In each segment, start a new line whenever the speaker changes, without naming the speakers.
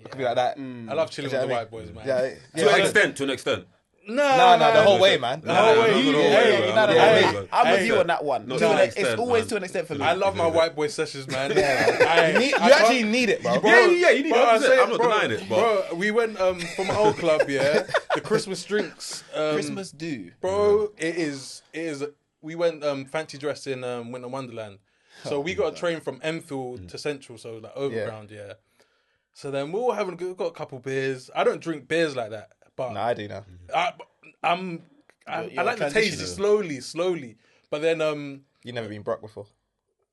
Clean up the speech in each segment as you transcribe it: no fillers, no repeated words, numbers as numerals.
It could be like that.
I love chilling with the white boys, man.
Yeah,
To an extent.
No, the whole way, man.
The whole way.
I'm with you on that one. It's always to an extent for me.
I love my white boy sessions, man.
You actually need it, bro.
Yeah, you need it. I'm not denying it,
bro. We went for my old club, the Christmas drinks.
Christmas do,
bro. It is. We went fancy dressed in Winter Wonderland, so we got a train from Enfield to Central, so like overground, So then we're all we've got a couple beers. I don't drink beers like that, but
I do now.
I like to taste it slowly. But then
You never been broke before,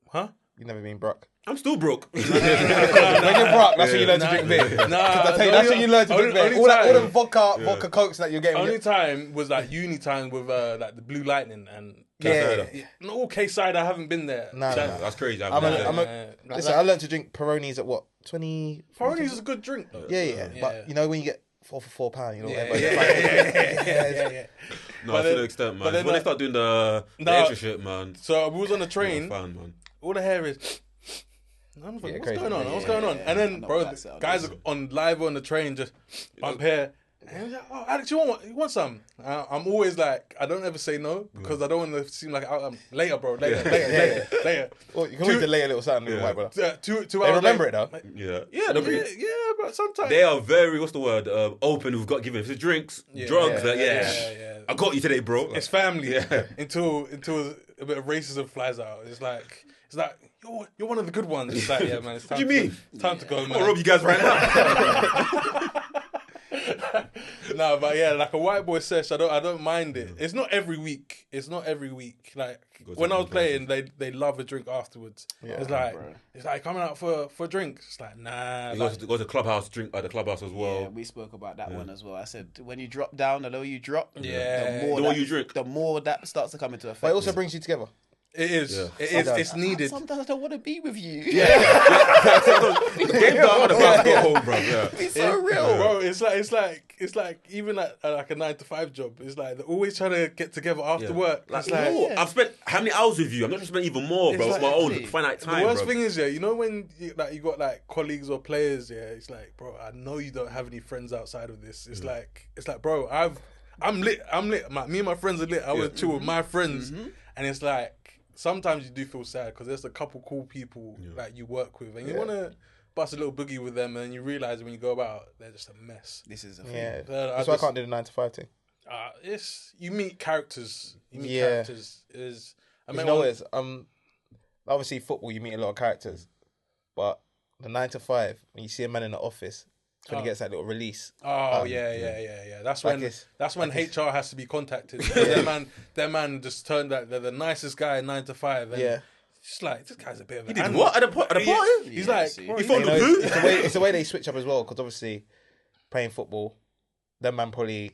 huh?
You never been broke.
I'm still broke.
When you're broke, that's when you learn to drink beer. That's when you learn to drink beer. All the vodka cokes that you're getting.
Only time was like uni time with like the Blue Lightning and no K-side. I haven't been there.
No.
That's crazy.
Listen, I learned to drink Peronis at what 20.
Peronis is a good drink though.
Yeah. But you know when you get 4 for £4, you know.
No, to the extent, man. When they start doing the extra shit, man.
So we was on the train.
Fan, man.
All the hair is. What's going on? And then, bro, guys are on live on the train, just bump hair. And he's like, oh, Alex, you want some? I'm always like, I don't ever say no because I don't want to seem like later, bro. Later.
Well, you can always delay a little something, little white brother.
2 hours.
They remember it though.
Yeah,
but sometimes
they are very, what's the word? Open. We've got given if drinks, drugs. I got you today, bro.
It's family. Until a bit of racism flies out. It's like you're one of the good ones. It's like, yeah, man. It's time
what do you mean?
It's time to go, man.
I'll rob you guys right now.
No, but yeah, like a white boy sesh, I don't mind it. It's not every week. Like when I was playing, they love a drink afterwards. It's like coming out for a drink. It's like nah.
You go to clubhouse, drink at the clubhouse as well.
Yeah, we spoke about that one as well. I said when you drop down, the lower you drop,
the
more you drink,
the more that starts to come into effect.
But it also brings you together.
It is. It is. It's needed.
Sometimes I don't want to be with you.
Game down on the bus, go home, bro. Yeah.
It's so real,
bro. It's like even like a 9-to-5 job. It's like they're always trying to get together after work.
Like, I've spent how many hours with you? I'm not just spent even more, bro. It's my own finite time.
The worst thing is, you know when you got like colleagues or players, it's like, bro, I know you don't have any friends outside of this. It's like, bro, I'm lit. Me and my friends are lit. I was chill with my friends, and it's like. Sometimes you do feel sad because there's a couple cool people that you work with and you want to bust a little boogie with them and you realise when you go about, they're just a mess.
This is a thing.
Yeah. That's why I can't do the 9-to-5 thing.
You meet characters.
Obviously football, you meet a lot of characters. But the 9-to-5, when you see a man in the office, when he gets that little release. That's when HR has to be contacted. Their man just turned out they're the nicest guy 9-to-5. And just like, this guy's a bit of an
He did what? At the party?
He's like,
he phoned the who?
It's the way they switch up as well, because obviously playing football, them man probably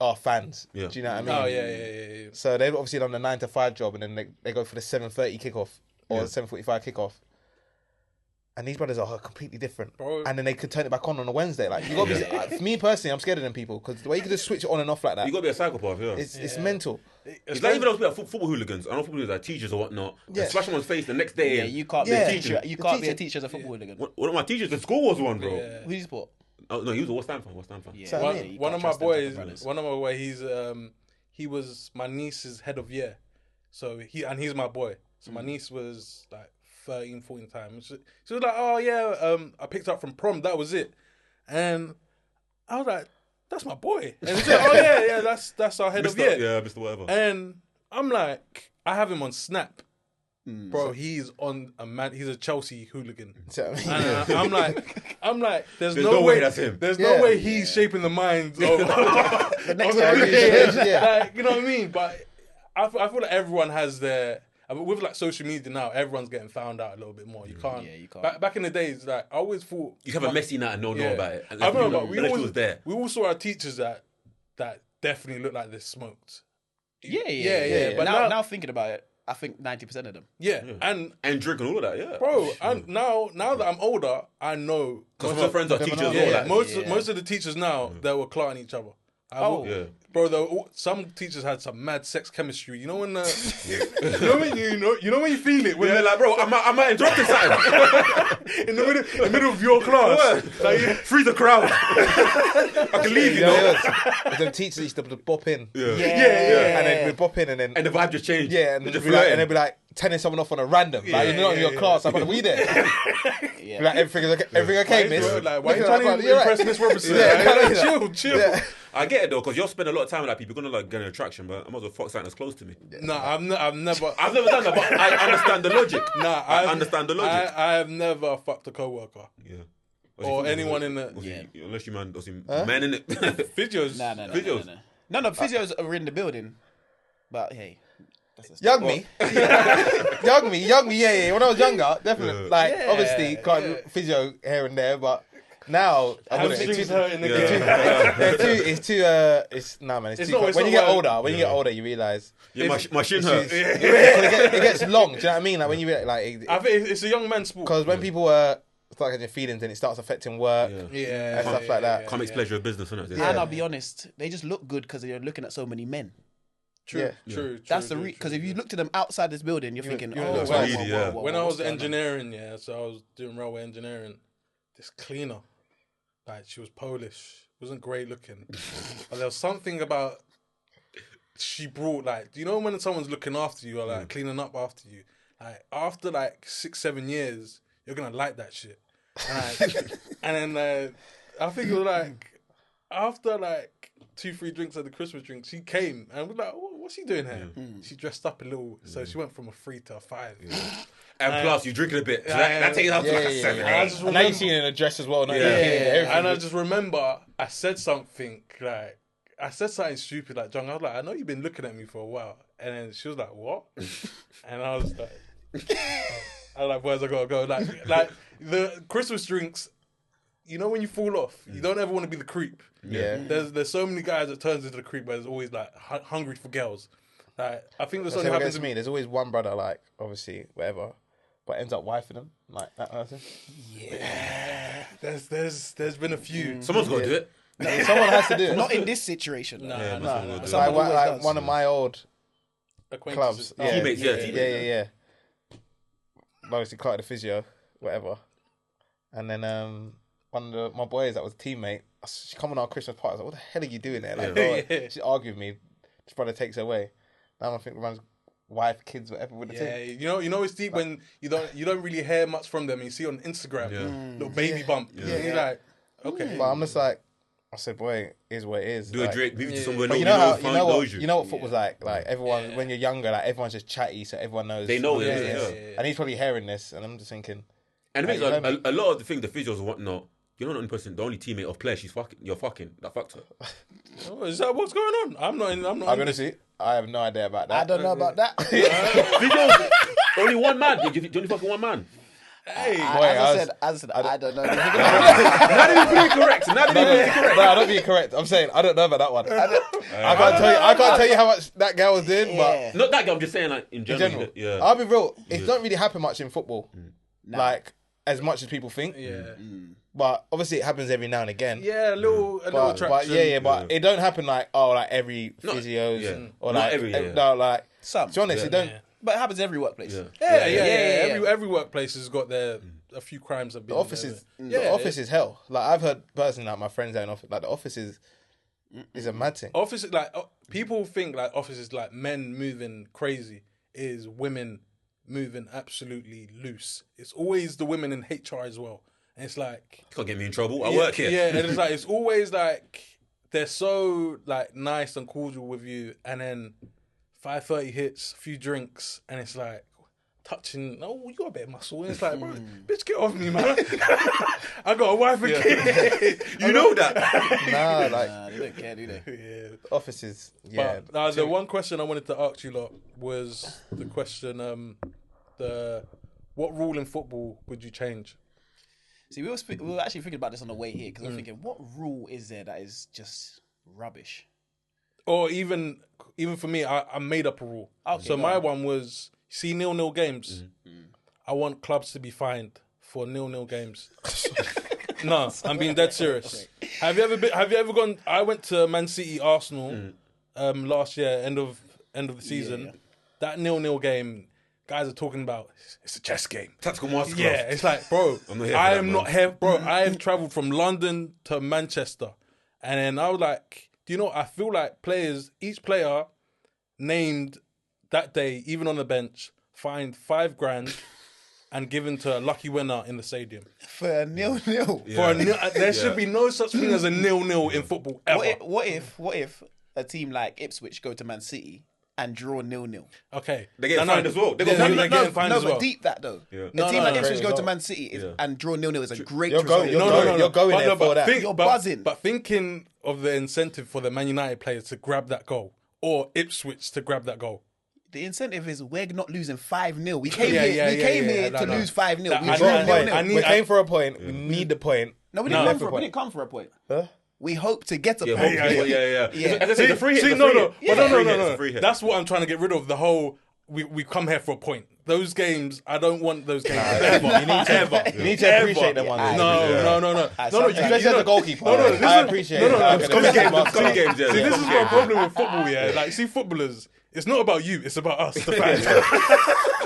are fans. Yeah. Do you know what I mean?
Oh, yeah.
So they've obviously done the 9-to-5 job and then they go for the 7:30 kickoff or 7:45 kickoff. And these brothers are completely different. Bro. And then they could turn it back on a Wednesday. Like, you got to be, for me personally, I'm scared of them people because the way you can just switch it on and off like that.
You got to be a psychopath,
It's mental.
It's like even those football hooligans. I know football hooligans like teachers or whatnot. Yeah. Smash someone's face the next day.
Yeah, you can't be a teacher. You can't be a teacher as a football hooligan.
One of my teachers at school was one, bro.
Yeah. Who you support?
Oh no, he was a West Ham fan.
Yeah.
One of my boys, he was my niece's head of year. So he's my boy. So my niece was like 13, 14 times. She was like, oh yeah, I picked up from prom, that was it. And I was like, that's my boy. And she said, oh yeah, that's our head of year.
Yeah, Mr. Whatever.
And I'm like, I have him on Snap. Bro, he's a Chelsea hooligan. And I'm like, there's no way that's him. There's no way he's shaping the minds of
the next generation.
Like, you know what I mean? But I feel like everyone has their. With like social media now, everyone's getting found out a little bit more. You can't. Yeah, you can't. Back in the days, like I always thought
you have a messy night and no know about it.
I remember, but we all saw our teachers that definitely looked like they smoked.
Yeah. But now thinking about it, I think 90% of them.
Yeah. And
drinking all of that. Yeah,
bro. And now that I'm older, I know
because my friends are teachers. Yeah,
most of the teachers now they were clarting each other. Bro, some teachers had some mad sex chemistry. You know when you know when you feel it when
they're like, bro, I might interrupt this time
in the middle of your class.
Like, free the crowd. I can leave, you know.
Them teachers used to bop in.
Yeah.
And then we'd bop in and then
the vibe just changed.
Yeah, and they'd be like telling someone off on a random. Like, you're not in your class. I'm like, we there. Like, everything okay, miss?
Like, why are you trying to impress Miss Robinson? Chill.
I get it though, because you'll spend a lot of time with like people. You're gonna like get an attraction, but I might as well fuck something that's close to me.
I've never
done that, but I understand the logic. I understand the logic.
I have never fucked a co-worker.
Yeah.
Or anyone in the...
Unless you man, men in it.
Physios.
No, physios are in the building. But hey.
Young me, yeah. When I was younger, definitely. Obviously, physio here and there, but now I wouldn't. It's too. Nah, man. It's too. When you get older, you realise.
Yeah, my shin hurts.
It gets long. Do you know what I mean? Like when you like.
I think it's a young man's sport.
Because when people start getting your feelings, and it starts affecting work, and stuff like that.
Can't makes pleasure of business, isn't it?
And I'll be honest, they just look good because they're looking at so many men.
True.
That's the because if you look to them outside this building, you're thinking,
when I was engineering, so I was doing railway engineering. This cleaner, like she was Polish, wasn't great looking, but there was something about she brought like, you know when someone's looking after you or like cleaning up after you, like after like 6-7 years, you're gonna like that shit, and then I think it was like after like 2-3 drinks of the Christmas drink, she came and we're like, what's she doing here? She dressed up a little, so she went from a 3 to a 5.
And plus, you're drinking a bit. So that takes out to like a 7.
And now you've seen it in a dress as well.
And I just remember I said something stupid like, John, I was like, I know you've been looking at me for a while. And then she was like, what? And I was like, where's I gotta go? Like the Christmas drinks, you know when you fall off, you don't ever want to be the creep.
Yeah.
There's so many guys that turns into the creep, but there's always like hungry for girls. Like I think that's only happens to
me. There's always one brother, like obviously whatever, but ends up wifing them like that person.
Yeah. There's been a few.
Someone's got to do it.
Someone has to do it.
Not in this situation.
No.
Like one of my old clubs.
Teammates,
yeah. Obviously, Clark the physio, whatever. And then one of my boys that was a teammate, she come on our Christmas party. I was like, what the hell are you doing there? Like, she argued with me. His brother takes her away. Now I think runs wife, kids, whatever with the team.
You know it's deep when you don't really hear much from them. You see on Instagram, little baby bump. You're like, okay.
But I'm just like, I said, boy, it is what it is.
Do a drink, move to somewhere.
But you know what football's like. Like everyone, when you're younger, like everyone's just chatty, so everyone knows.
They know
And he's probably hearing this, and I'm just thinking.
And it makes a lot of the things, the physios and whatnot. You're not the only person, the only teammate of Claire. You're fucking. That fucked her.
Oh, is that what's going on? I'm not.
I'm gonna see. I have no idea about that.
I don't know about that.
Physios, only one man. You only fucking one man.
Hey,
as I said, I don't know.
Not even being correct.
No, don't be correct. I'm saying I don't know about that one. I can't tell you how much that girl was doing, but
not that girl. I'm just saying, like in general. Yeah.
I'll be real. It don't really happen much in football, like as much as people think.
Yeah.
But obviously, it happens every now and again.
Yeah, a little attraction.
But it don't happen like every physios or
not
like
every
some. To be honest, it don't.
But it happens every workplace.
Every workplace has got a few crimes have been.
The office is hell. Like I've heard personally, like my friends out in office, like the office is a mad thing.
Office like people think like office is like men moving crazy, is women moving absolutely loose. It's always the women in HR as well. And it's like
can't get me in trouble. I work here.
Yeah, and it's like it's always like they're so like nice and cordial with you, and then 5:30 hits, a few drinks, and it's like touching. Oh, you got a bit of muscle. And it's like, bro, bitch, get off me, man. I got a wife and kid.
You know that?
Nah, they don't care, do they?
Yeah.
Offices,
But the one question I wanted to ask you lot was the question: what rule in football would you change?
See, we were actually thinking about this on the way here because I'm thinking, what rule is there that is just rubbish?
Or even for me, I made up a rule. Okay, so my one was, see 0-0 games. I want clubs to be fined for 0-0 games. No, I'm being dead serious. Have you ever gone? I went to Man City Arsenal last year, end of the season.
Yeah.
That 0-0 game, guys are talking about it's a chess game.
Tactical masterclass.
Yeah, it's like, bro, I am not here, bro. I have travelled from London to Manchester, and then I was like, do you know? I feel like each player named that day, even on the bench, fined $5,000 and given to a lucky winner in the stadium
For a 0-0.
For a nil, there should be no such thing as a 0-0 in football ever.
What if a team like Ipswich go to Man City and draw 0-0?
Okay,
They get fined as well. They got
they're
fined.
getting fined as well.
But deep that though.
Yeah.
A team like Ipswich go to
result.
Man City and draw 0-0 is a great
You're
result.
going- you're going there for that.
You're buzzing.
But thinking of the incentive for the Man United players to grab that goal or Ipswich to grab that goal.
The incentive is we're not losing 5-0. We came
Yeah,
here
no,
to
no.
lose 5-0.
That-
We
I
drew
need-
0-0.
I
We came for a point. We need the point.
No, we
No.
didn't come for a point.
Huh?
We hope to get a
Yeah,
point.
yeah.
Yeah.
As I said, the free hit.
See,
the
no,
free
no,
hit.
but
The free hit,
no.
the free hit.
That's what I'm trying to get rid of. The whole we come here for a point. Those games, I don't want those games ever.
You need to appreciate them ones.
No.
Especially as a goalkeeper. I appreciate it.
Scummy games, yeah.
See, this is my problem with football. Yeah, like, see, footballers. It's not about you. It's about us, the fans.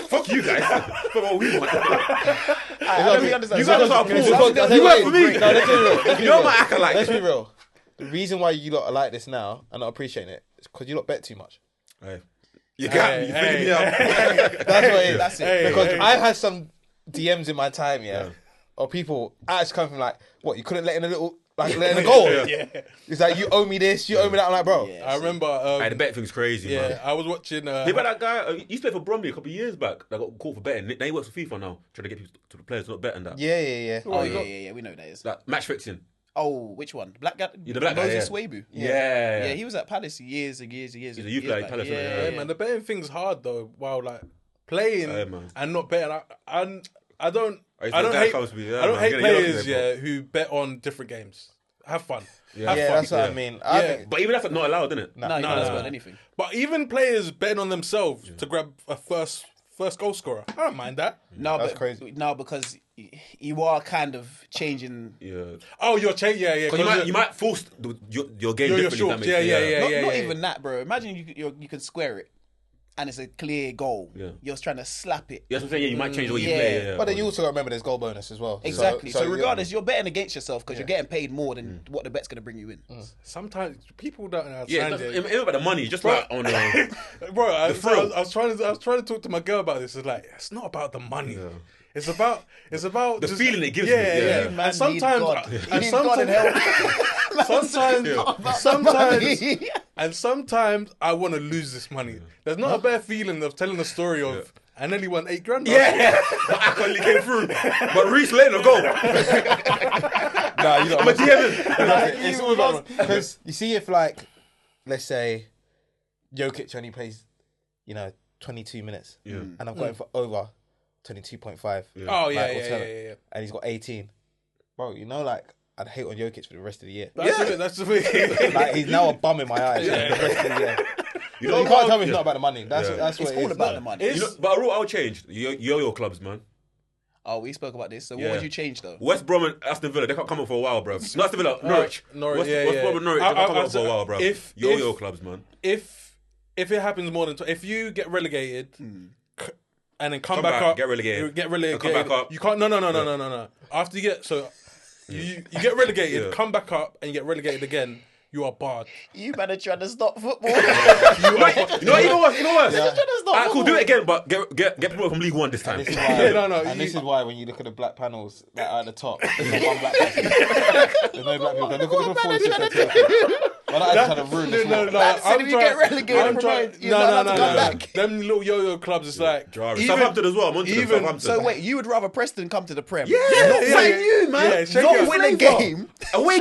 Fuck you guys. Fuck what we want.
I don't really understand.
You guys are poor.
You
work for me.
No, let's be real.
You're my acolyte.
Let's be real. The reason why you lot are like this now and not appreciating it is because you lot bet too much.
Hey. You got me. You figured me out.
That's what it is.
That's it.
Because I've had some DMs in my time, or people actually come from like, what, you couldn't let in a little, like, let in a goal?
Yeah.
It's like, you owe me this, you owe me that. I'm like, bro.
Yeah.
I remember.
Hey, the bet thing's crazy, man.
I was watching.
Yeah, but that guy, he used to play for Bromley a couple of years back. That got caught for betting. Now he works for FIFA now, trying to get people to the players not betting that.
Yeah.
Oh, yeah. We know who that is.
Like match fixing.
Oh, which one? Black guy?
Yeah, the black guy,
Moses
yeah.
Swabu.
Yeah.
Yeah, he was at Palace years and years.
He's a youth guy at Palace,
Yeah, man, the betting thing's hard though. While like playing
man.
and not betting, I don't
Oh,
I don't
guy
hate
comes to me, yeah,
I don't
man,
hate
get a yellow
players
today, bro.
who bet on different games. Have fun.
Yeah,
Have fun.
that's what I mean. I think,
But even that's not allowed, isn't it?
No, you can't spell anything.
But even players betting on themselves to grab a first goal scorer, I don't mind that.
No,
That's
but
crazy.
No, because you are kind of changing.
Yeah.
Oh, you're changing. Yeah.
'Cause you might force your game
You're
differently.
short.
if that makes sense.
Yeah.
Not even that, bro. Imagine you can square it, and it's a clear goal.
Yeah.
You're trying to slap it.
Yeah, that's what I'm saying. Yeah, you might change the way you
Yeah.
play. Yeah.
but then you also got to remember there's goal bonus as well.
Exactly. So
you-
regardless, you're betting against yourself because you're getting paid more than what the bet's going to bring you in.
Sometimes people don't
Yeah,
understand
it's not about the money. Just like on
Bro, I
thrill.
was trying to talk to my girl about this. It's like it's not about the money.
Yeah.
It's about
The
just,
feeling it gives me,
Yeah,
yeah.
yeah.
Man
And sometimes,
need God.
and
He needs God and help.
sometimes I want to lose this money. There's not a better feeling of telling a story of I nearly won $8,000.
Yeah, but I only came through. But Reece letting her go.
Nah, you
I'm a DM.
It's all about because you see if like, let's say, Jokic only plays, 22 minutes, and I've got him for over 22.5.
Oh
like,
yeah,
alternate,
yeah.
and he's got 18. Bro, I'd hate on Jokic for the rest of the year.
That's the way.
Like he's now a bum in my eyes for the rest of the year. You can't tell me it's not about the money. That's what
It's
it
all
is.
about the money.
But a rule I'll change. Yo-yo clubs, man.
Oh, we spoke about this. So
Yeah.
what would you change though?
West Brom and Aston Villa, they can't come up for a while, bro. Not Aston Villa, Norwich. West Brom and Norwich, they can't come up for a while, bro. Yo-yo clubs, man.
If it happens more than if you get relegated and then come back
back,
up,
get relegated,
and
come back up.
You can't. No. After you get you get relegated, come back up, and you get relegated again. You are barred.
You better try to stop football.
You know what? Even worse.
Trying to stop
Alright, cool.
football.
Do it again, but get promoted from League One this time.
This is why,
this
is why when you look at the black panels that are at the top, there's not one black person. There's no black people. Look at the full system. Well, I just had to ruin this.
No.
Said if you get relegated, you're not allowed to come back.
Them little yo-yo clubs, it's like
Southampton as well. I'm on to them, Southampton.
So wait, you would rather Preston come to the Prem?
Not sign you, man.
Yeah, shake
Not
your
win a
flavour.
game.
Away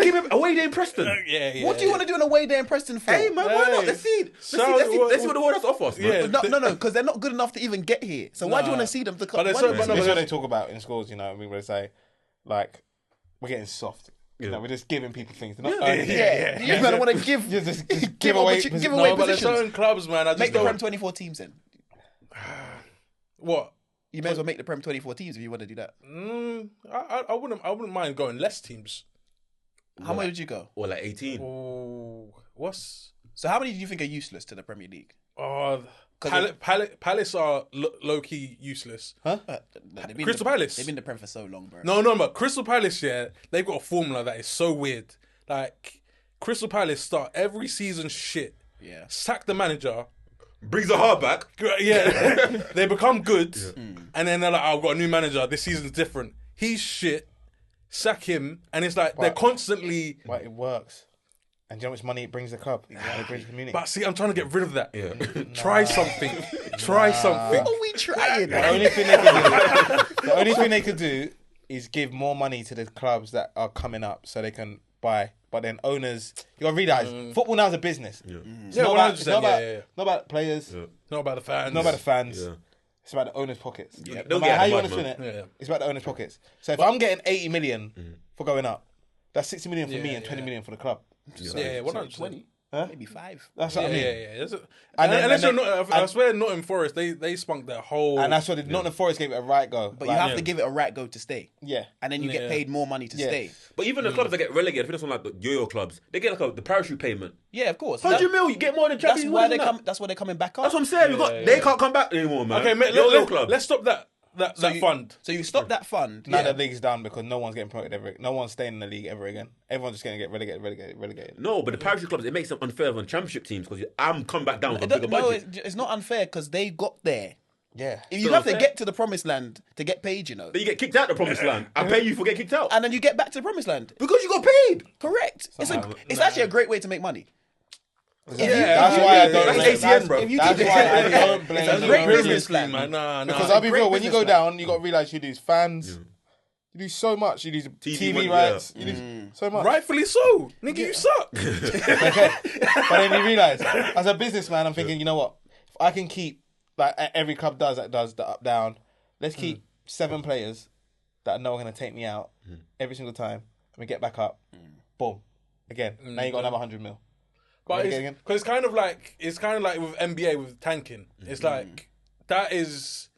day in Preston.
Yeah.
What do you want to do in a away day in Preston for?
Hey, man, why not? Let's see. Let's see what the world has to offer us, man.
Yeah.
No, because they're not good enough to even get here. So why do you want to see them to come?
But
This is what they talk about in schools, where they say, like, we're getting soft. We're just giving people things. They're not earning it.
You better want to give
Just give away
give
positions.
away
No, but there's
positions.
certain clubs, man. I just
Make the
don't.
Prem 24 teams then.
What?
You may as well make the Prem 24 teams if you want to do that.
I wouldn't mind going less teams.
How much would you go?
Or like 18.
Oh,
So how many do you think are useless to the Premier League?
Palace are low key useless.
Huh?
Crystal Palace.
They've been the Prem for so long, bro.
No, but Crystal Palace, they've got a formula that is so weird. Like Crystal Palace start every season shit.
Yeah.
Sack the manager.
Brings the heart back.
Yeah. They become good. Yeah. And then they're like, I've got a new manager. This season's different. He's shit. Sack him. And it's like, they're constantly...
But it works. And do you know how much money it brings the club? It brings the community.
But see, I'm trying to get rid of that. Yeah. Try something. Try something.
What are we trying?
The only thing they could do is give more money to the clubs that are coming up so they can buy. But then owners, you got to realise, football now is a business. Yeah. It's not about players. Yeah.
Not about the fans.
Not about the fans. Yeah. It's about the owners' pockets. Yeah. No matter how you want to spin it, it's about the owners' pockets. So if I'm getting 80 million for going up, that's 60 million for me and 20 million for the club.
Yeah, 120.
Huh? Maybe 5.
That's what I mean.
Yeah. I swear Nottingham Forest, they spunked their whole...
And that's what Nottingham Forest gave it a right go.
But you have to give it a right go to stay.
Yeah.
And then you get paid more money to stay.
But even the clubs that get relegated, I think that's on like the yo-yo clubs, they get like the parachute payment.
Yeah, of course.
100 mil, you get more than Champions League.
That's why they're coming back up.
That's what I'm saying. They can't come back anymore, man.
Okay, mate, let's stop that fund.
So you stop that fund.
Now the league's down because no one's getting promoted ever. No one's staying in the league ever again. Everyone's just going to get relegated.
No, but the parachute clubs, it makes them unfair on championship teams because I'm come back down with a bigger budget.
No, it's not unfair because they got there.
Yeah.
You have to get to the promised land to get paid, you know.
But you get kicked out of the promised land. I pay you for getting kicked out.
And then you get back to the promised land.
Because you got paid.
Correct. It's actually a great way to make money.
That's why I don't blame
ACN, bro.
That's why I don't blame
It's a great business plan,
man. Nah.
Because I'll be real, when you go down, you got to realise you lose fans. You lose so much. You lose TV rights. You lose so much.
Rightfully so. Nigga, you suck.
Okay. But then you realise, as a businessman, I'm thinking, you know what? If I can keep, like every club does the up, down, let's keep 7 players that I know are going to take me out every single time. And we get back up. Boom. Again. Now you got another 100 mil.
But because it's kind of like with NBA with tanking. It's like that is.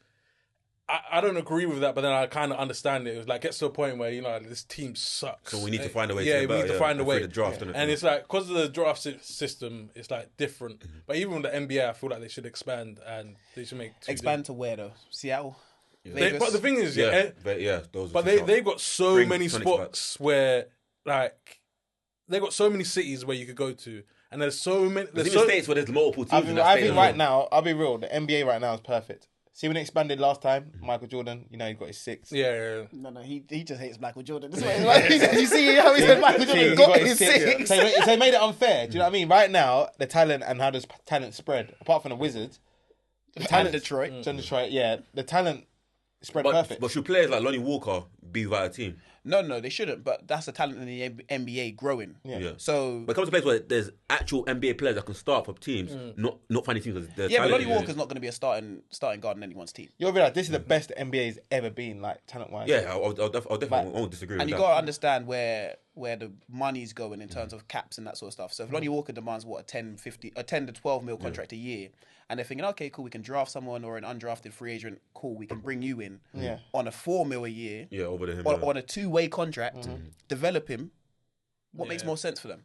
I don't agree with that, but then I kind of understand it. It was like gets to a point where this team sucks.
So we need to find a way.
We need to find a way.
The draft,
and it's like because of the draft system, it's like different. But even with the NBA, I feel like they should expand and they should make
expand to where though? Seattle.
Yeah. But the thing is,
those.
But they've got so many spots where like they've got so many cities where you could go to. And there's so many.
There's even states where there's multiple teams.
I think right now, I'll be real. The NBA right now is perfect. See when it expanded last time, Michael Jordan. He got his 6.
Yeah.
No, he just hates Michael Jordan. That's what you see how he said Michael Jordan got his 6.
So he made it unfair. Do you know what I mean? Right now, the talent and how does talent spread? Apart from the Wizards,
the talent Detroit.
Yeah, the talent spread perfect.
But should players like Lonnie Walker be without a team?
No, they shouldn't. But that's the talent in the NBA growing.
Yeah.
So,
but it comes to a place where there's actual NBA players that can start for teams, not finding teams.
But Lonnie Walker's not going to be a starting guard in anyone's team.
You'll realize this is the best the NBA's ever been, like talent wise.
Yeah, I'll definitely won't disagree.
And you got to understand where the money's going in terms of caps and that sort of stuff. So if Lonnie Walker demands a 10 to 12 mil contract a year, and they're thinking, okay, cool, we can draft someone or an undrafted free agent, cool, we can bring you in on a 4 mil a year,
over to him,
on a 2-way contract, develop him. What makes more sense for them?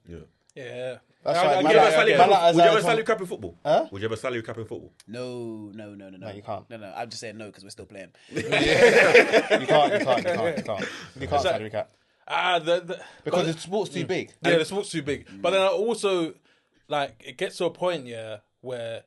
Yeah.
Would you ever salary cap in football?
Huh?
Would you ever salary cap in football?
No.
No, you can't.
No, I'm just saying no because we're still playing.
You can't salary cap. Because the sport's too big.
Yeah, the sport's too big. But then I also, like, it gets to a point, where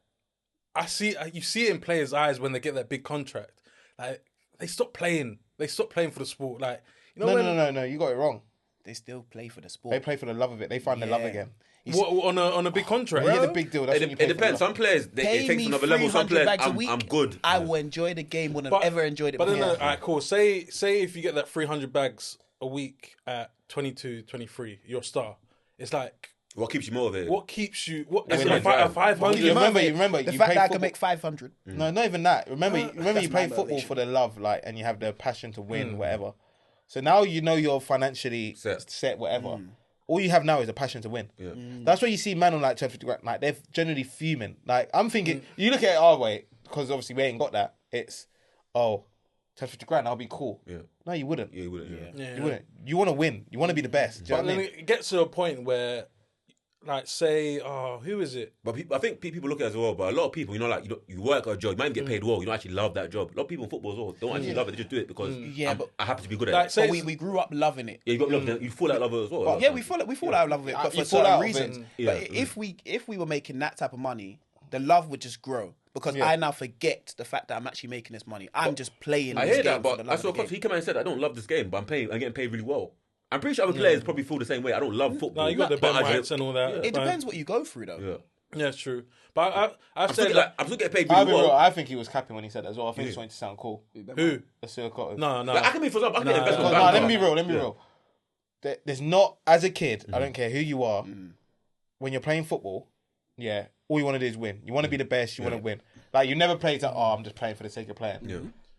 you see it in players' eyes when they get that big contract. Like, they stop playing. They stop playing for the sport. Like,
No, you got it wrong.
They still play for the sport.
They play for the love of it. They find the love again.
What, on a big contract?
When you get the big deal, that's when you pay
it depends. Some players, it takes another level. Some players, I'm good.
I will enjoy the game. Wouldn't have ever enjoyed it.
But then, alright, cool. Say if you get that 300 bags a week at 22, 23, you're a star. It's like,
what keeps you motivated?
What keeps you? What is it? 500.
Remember,
the
you
fact
play
that I
football.
can make 500.
No, not even that. Remember, you play football
motivation.
for the love, like, and you have the passion to win, whatever. So now you're financially set, whatever. All you have now is a passion to win. Yeah. That's why you see man on like 1250 grand, like they're generally fuming. Like I'm thinking, you look at it our way because obviously we ain't got that. It's 10-50 grand, I'll be cool.
Yeah.
No, you wouldn't.
Yeah, you wouldn't. Yeah.
You wouldn't. You want to win. You want to be the best. Do you know what I mean?
It gets to a point where, like, say, who is it?
But I think people look at it as well. But a lot of people, you know, like you work a job, you might even get paid well. You don't actually love that job. A lot of people in football as well don't actually love it. They just do it because I happen to be good at it.
But we grew up loving it.
Yeah, you got love. You fall out of love as well.
But, yeah, we fall out of love with it, but for certain reasons. But if we were making that type of money, the love would just grow. Because I now forget the fact that I'm actually making this money. I'm just playing this game. I hear that,
but I saw he came out and said, I don't love this game, but I'm getting paid really well. I'm pretty sure other players probably feel the same way. I don't love football.
No, you got the Ben Whites and all that.
It depends what you go through, though.
Yeah, it's true. But I'm
still getting paid really well.
I think he was capping when he said that as well. I think he's trying to sound cool.
Who?
No.
Like, I can be for example.
Let me be real. There's not, as a kid, I don't care who you are, when you're playing football, all you want to do is win. You want to be the best, you want to win. Like, you never play to, I'm just playing for the sake of playing.
Yeah.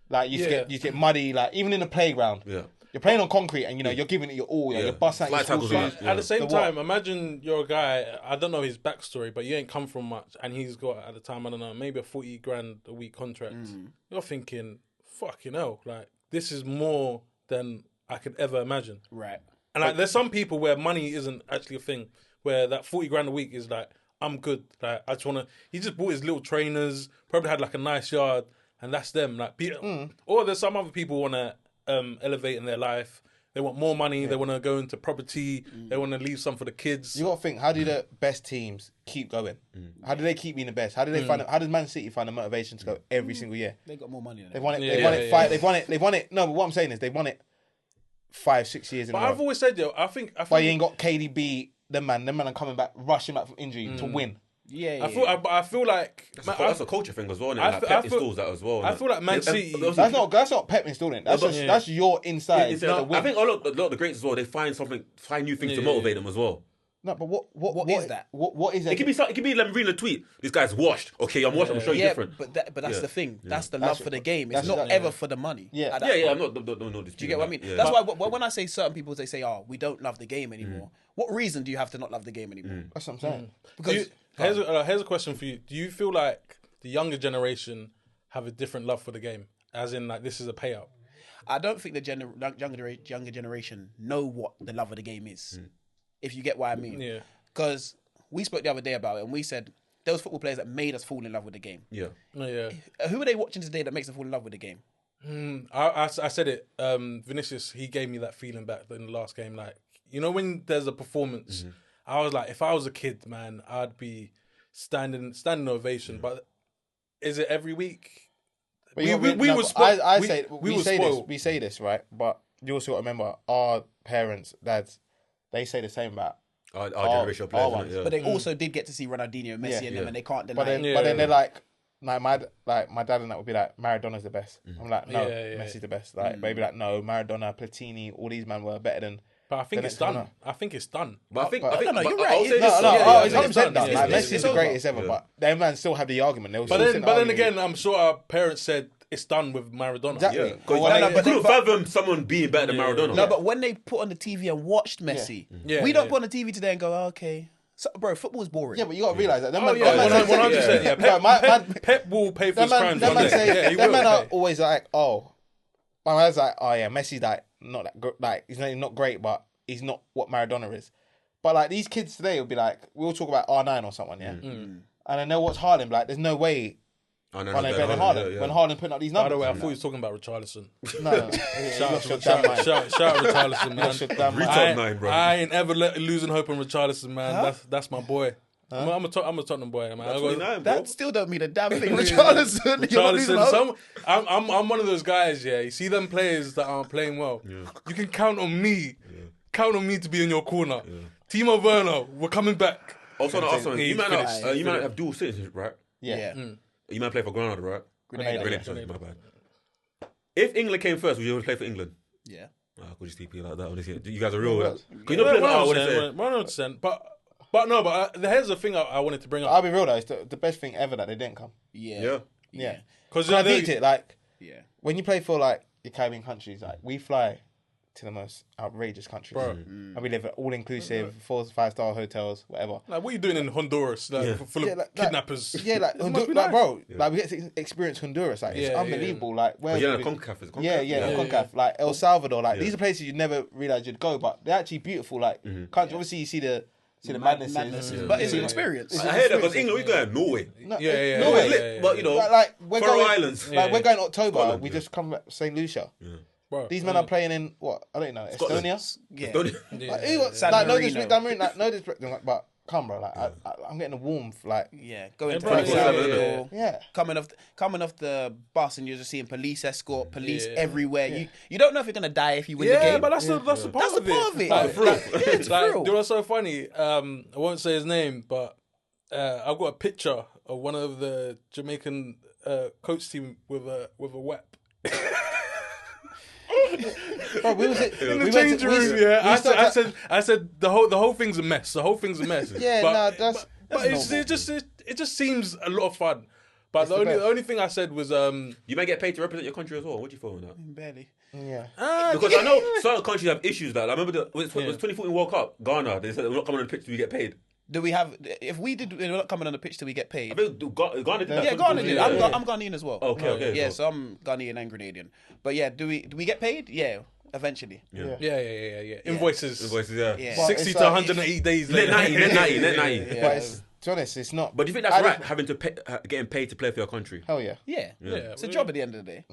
Like, you get muddy, like, even in the playground. Yeah. You're playing on concrete and, you're giving it your all. You're busting out your school.
At the same time, imagine you're a guy, I don't know his backstory, but you ain't come from much, and he's got, at the time, I don't know, maybe a 40 grand a week contract. You're thinking, fucking hell, like, this is more than I could ever imagine.
Right.
And like, there's some people where money isn't actually a thing, where that 40 grand a week is like, I'm good. Like, I just want to... He just bought his little trainers, probably had like a nice yard, and that's them. Like, or there's some other people want to elevate in their life. They want more money. They want to go into property. They want to leave some for the kids.
You got to think, how do the best teams keep going? How do they keep being the best? How do they find? How does Man City find the motivation to go every single year?
They got more money than
They've won it. They've won it. No, but what I'm saying is they've won it 5-6 years in a row.
But I've always said, I think
but you ain't got KDB. Them man are coming back, rushing back from injury to win.
I feel like
that's a culture thing as well. Like Pep installs that as well.
I feel like Man City.
That's not Pep installing. That's your inside.
I think a lot of the greats as well. They find new things to motivate them as well.
No, but what is that? What is that?
It could be like reading a tweet. This guy's washed. Okay, I'm washed. I'm showing you different.
But that's the thing. That's the love for the game. It's not ever for the money.
Yeah. I'm not. No, do
you get what I mean? That's why when I say certain people, they say, "Oh, we don't love the game anymore." What reason do you have to not love the game anymore?
That's what I'm saying.
Because here's a question for you. Do you feel like the younger generation have a different love for the game, as in like this is a payout?
I don't think the younger generation know what the love of the game is. If you get what I mean.
Yeah.
Because we spoke the other day about it and we said those football players that made us fall in love with the game.
Yeah.
Who are they watching today that makes them fall in love with the game?
I said it. Vinicius, he gave me that feeling back in the last game. Like, when there's a performance, I was like, if I was a kid, man, I'd be standing ovation. But is it every week? We
say this, right? But you also got to remember, our parents, dads, they say the same about
our generation of players.
But they also did get to see Ronaldinho and Messi and them, and they can't deny
it. But then they're like, my dad and that would be like, Maradona's the best. I'm like, no, Messi's the best. Like, maybe like, no, Maradona, Platini, all these men were better than.
But I think it's done. I think it's done.
But I think
you're right.
It's 100% done. Like, Messi's the greatest ever, but them man still have the argument.
But then again, I'm sure our parents said it's done with Maradona.
Exactly.
But couldn't fathom someone being better than Maradona.
No, but when they put on the TV and watched Messi, we don't put on the TV today and go, okay. So, bro, football's boring.
Yeah, but you got to realise that.
100%. Pep will pay for his crimes one day.
Them men are always like, my man's like, Messi's like, not that good. Like, he's not great, but he's not what Maradona is. But like, these kids today will be like, we'll talk about R9 or someone, and then they'll watch Haaland, like, there's no way. When Haaland putting up these numbers.
By the way, I thought you was talking about Richarlison.
No.
Shout out Richarlison, man.
Retop 9, bro.
I ain't ever losing hope on Richarlison, man. That's my boy. I'm a Tottenham boy, man.
That still don't mean a damn thing. Richarlison.
I'm one of those guys, You see them players that aren't playing well. You can count on me. Count on me to be in your corner. Timo Werner, we're coming back.
Also, you might not have dual citizenship, right?
Yeah.
You might play for Grenada, right?
Grenada.
Sorry, my bad. If England came first, would you play for England?
Yeah.
Could you TP like that? Honestly, you guys are real.
100%. But here's the thing I wanted to bring up.
I'll be real though, it's the best thing ever that they didn't come.
Yeah.
Because I beat it. Like, when you play for like the Caribbean countries, like we fly to the most outrageous countries.
Bro.
And we live at all-inclusive, 4 to 5-star hotels, whatever.
Like, what are you doing in Honduras? Like, full of kidnappers.
Bro, like we get to experience Honduras. Like, it's unbelievable. Like, where?
CONCACAF is CONCACAF.
CONCACAF. Like El Salvador. Like, these are places you never realised you'd go, but they're actually beautiful. Like, country. Obviously, you see the madnesses.
But it's an experience.
I heard that because England, we going Norway.
Norway's
lit, but you know,
we're
Faroe
going,
Islands.
Like we're going October.
Scotland,
we just come back St. Lucia.
Bro,
These men are playing in what? I don't know.
Scotland.
Estonia.
San
No
Marino.
disrespect, no disrespect. Like, but come, bro. Like I'm getting a warmth. Like
going to
bro,
El Salvador.
yeah.
Coming off the bus and you're just seeing police escort, police everywhere. You don't know if you're gonna die if you win the game.
Yeah, but that's the part of it.
Like, it's
Like,
real.
you know what's so funny? I won't say his name, but I've got a picture of one of the Jamaican coach team with a WEP.
Bro, we was
In the changing room, I said the whole thing's a mess. The whole thing's a mess.
Yeah,
but it just seems a lot of fun. But the only thing I said was
You might get paid to represent your country as well. What do you feel on that?
Barely.
Yeah.
Because I know certain countries have issues. Like I remember it was 2014 World Cup, Ghana. They said we're not coming on the pitch till we get paid.
Do we have? If we did, we're not coming on the pitch till we get paid.
I think Ghana did that.
Yeah, Ghana did. I'm Ghanaian as well.
Okay.
Yeah, so I'm Ghanaian and Grenadian. But yeah, do we get paid? Yeah, eventually.
Yeah. Invoices,
Yeah.
60 to 180 days later.
Net 90.
But to be honest, it's not.
But do you think that's right, having to pay, getting paid to play for your country?
Hell yeah.
Yeah. It's a job at the end of the day.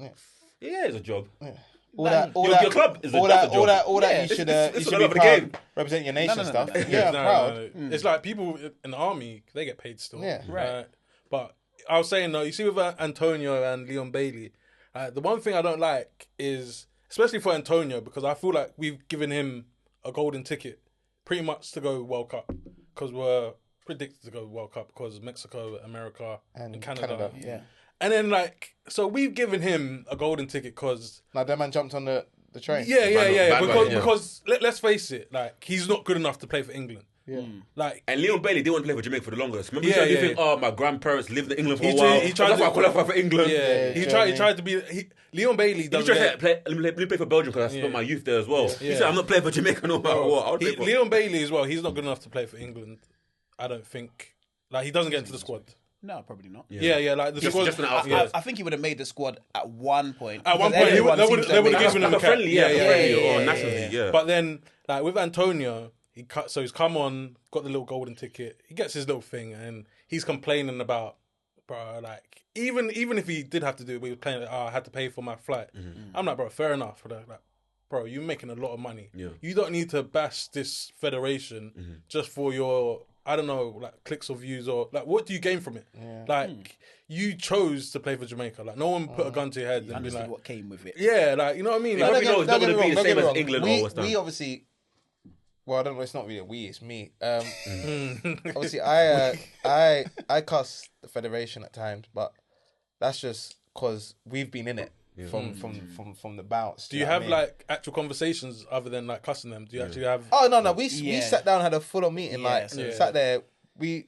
Yeah, it's a job.
Yeah.
Your club is
all
that's a job.
that you should be proud, represent your nation stuff. Yeah, I'm proud.
It's like people in the army, they get paid still.
Yeah.
Right.
But I was saying, though, you see with Antonio and Leon Bailey, the one thing I don't like is, especially for Antonio, because I feel like we've given him a golden ticket pretty much to go World Cup, because we're predicted to go World Cup because Mexico, America, and Canada.
Yeah.
And then, like, so we've given him a golden ticket because...
Like, that man jumped on the train.
Yeah. Because let's face it, like, he's not good enough to play for England.
Yeah.
Like,
and Leon Bailey didn't want to play for Jamaica for the longest. Remember, you think, my grandparents lived in England for a while. That's why I qualified for England.
Yeah, he tried to be... Leon Bailey doesn't
let me play for Belgium because I spent my youth there as well. He said, I'm not playing for Jamaica no matter what.
Leon Bailey as well, he's not good enough to play for England. I don't think. Like, he doesn't get into the squad.
No, probably not.
Yeah, like the squad.
I think he would have made the squad at one point.
At one point, they would have given him a
friendly, or nationally, yeah.
But then, like with Antonio, he's come on, got the little golden ticket. He gets his little thing, and he's complaining about, bro, like even if he did have to do it, we were playing. I had to pay for my flight. I'm like, bro, fair enough. Like, bro, you're making a lot of money.
Yeah.
You don't need to bash this federation just for your, I don't know, like clicks or views, or like, what do you gain from it? Yeah. Like, you chose to play for Jamaica. Like, no one put a gun to your head and be like,
what came with it.
Yeah, like, you know what I mean? Like,
it's not going to be the same as England or West Ham.
We obviously, well, I don't know. It's not really we. It's me. Obviously, I cuss the federation at times, but that's just because we've been in it. From the bounce.
Do you have like actual conversations other than like cussing them? Do you actually have?
Oh no, we sat down, had a full on meeting. Sat there. We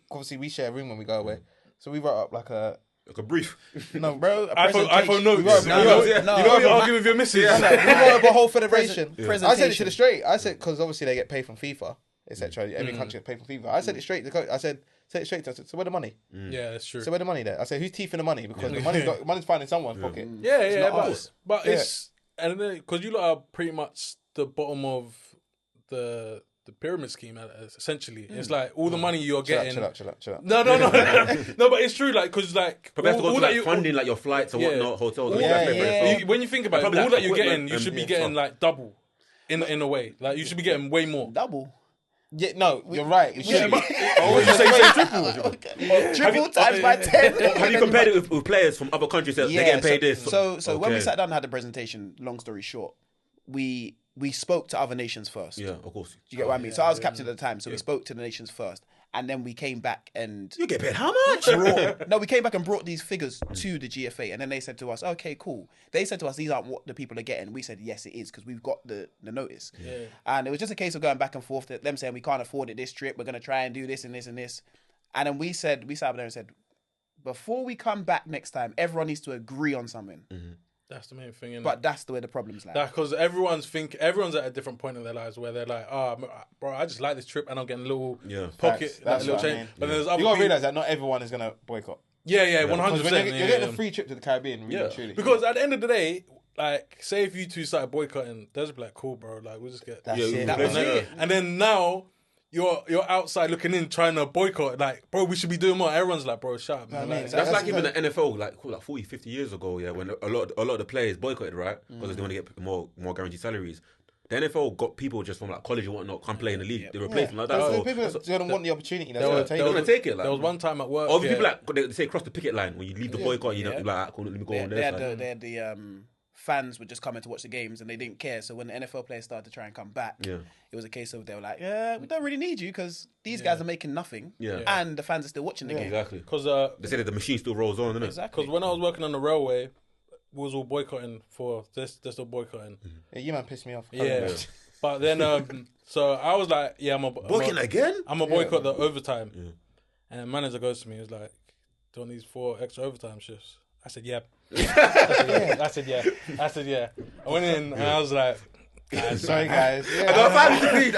share a room when we go away, so we wrote up like a
brief.
No, bro.
iPhone notes. You know you're arguing with your missus.
We wrote up a whole federation. I said it to the straight. I said because obviously they get paid from FIFA, etc. Every country gets paid from FIFA. I said it straight to the coach. I said it straight to him. So where the money?
Yeah, that's true.
So where the money there? I said, who's teeth in the money? Because the money's finding someone's pocket.
But it's, and then because you lot are pretty much the bottom of the pyramid scheme. Essentially, it's like all the money you're getting.
Chill out.
No, but it's true. Like, because like
all that funding, like your flights and whatnot, hotels.
When you think about it, all that you're getting, you should be getting like double. In a way, like you should be getting way more.
Double.
Yeah, no, you're right. We should.
What you say triple?
Triple times by 10.
Have you compared it with players from other countries that they're getting paid this?
So when we sat down and had the presentation, long story short, we spoke to other nations first.
Yeah, of course.
You get what I mean? So I was captain at the time, so we spoke to the nations first. And then we came back and...
You get paid how much?
We came back and brought these figures to the GFA. And then they said to us, okay, cool. They said to us, these aren't what the people are getting. We said, yes, it is, because we've got the notice. Yeah. And it was just a case of going back and forth, them saying, we can't afford it this trip. We're going to try and do this and this and this. And then we sat up there and said, before we come back next time, everyone needs to agree on something.
That's the main thing, innit?
But that's the way the problem's like.
Because everyone's at a different point in their lives where they're like, bro, I just like this trip and I'm getting a little pocket,
that's
little
what I
change.
mean.
But there's other
You gotta
people.
realize that not everyone is gonna boycott.
Yeah, 100%.
You're getting a free trip to the Caribbean, really, truly.
Because at the end of the day, like, say if you two started boycotting, they'll just be like, cool, bro, like, we'll just get...
That's it.
And then now... You're outside looking in, trying to boycott. Like, bro, we should be doing more. Everyone's like, bro, shut up, man.
That's like even the NFL, like 40, 50 years ago, when a lot of the players boycotted, right? Because they want to get more guaranteed salaries. The NFL got people just from like college and whatnot come play in the league. They replace them like that.
So people don't want the opportunity. They're going
to take it. Like,
there was one time at work.
Or people like they say cross the picket line when you leave the boycott. You know, like, cool, let me go on there.
They had the fans would just come in to watch the games and they didn't care. So when the NFL players started to try and come back, it was a case of they were like, we don't really need you because these guys are making nothing, and the fans are still watching the game.
Exactly.
Because
they say that the machine still rolls on, doesn't it?
Exactly. Because when I was working on the railway, we was all boycotting for this. They're still boycotting.
Yeah, you man pissed me off.
Yeah. But then, so I was like, I'm a boycott the overtime. Yeah. And the manager goes to me, he's like, do you want these 4 extra overtime shifts? I said, yeah. I said, yeah. I went in and I was like,
sorry guys.
I got 5 to feed.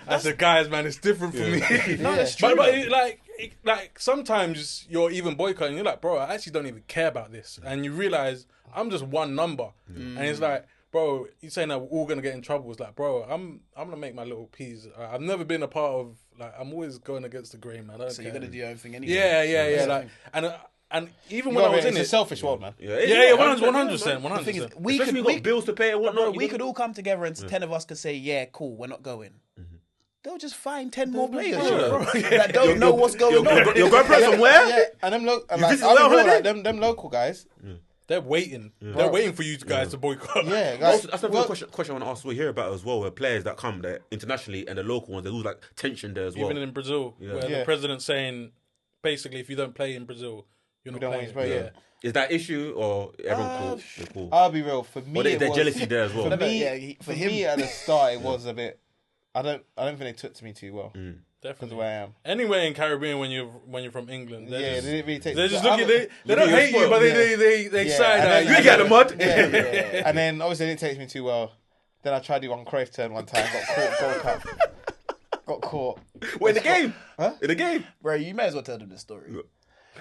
I said, guys, man, it's different for me.
No, that's true.
But like sometimes you're even boycotting. You're like, bro, I actually don't even care about this. And you realize I'm just one number. And it's like, bro, you saying that we're all gonna get in trouble. It's like, bro, I'm gonna make my little peas. I've never been a part of, like, I'm always going against the grain, man. So
you're gonna do your own thing anyway.
Yeah. Like, and even when I was in
it's a selfish world, man.
Yeah, 100%.
The thing is,
we got bills to pay and whatnot.
We could all come together and 10 of us could say, yeah, cool, we're not going. They'll just find 10 more players that don't know what's going on.
You're going to play somewhere?
Yeah, and them local guys.
They're waiting. They're waiting for you guys to boycott.
Yeah, guys.
That's the question I want to ask. We hear about as well, where players that come there internationally and the local ones, there's always like tension there as well.
Even in Brazil, where the president's saying, basically, if you don't play in Brazil, you're not playing.
Is that issue or everyone cool?
I'll be real. For me,
or they're jealousy there as well.
For me, at the start, it was a bit. I don't think they took to me too well.
Definitely
the way I am.
Anyway, in Caribbean, when you're from England,
they didn't really take.
They just look at they don't hate you, but they side eye.
You get the mud.
And then obviously it didn't take me too well. Then I tried to do one Cruyff turn one time, got caught, goal cup. Got caught.
What, in the game?
Huh?
In the game?
Bro, you may as well tell them the story.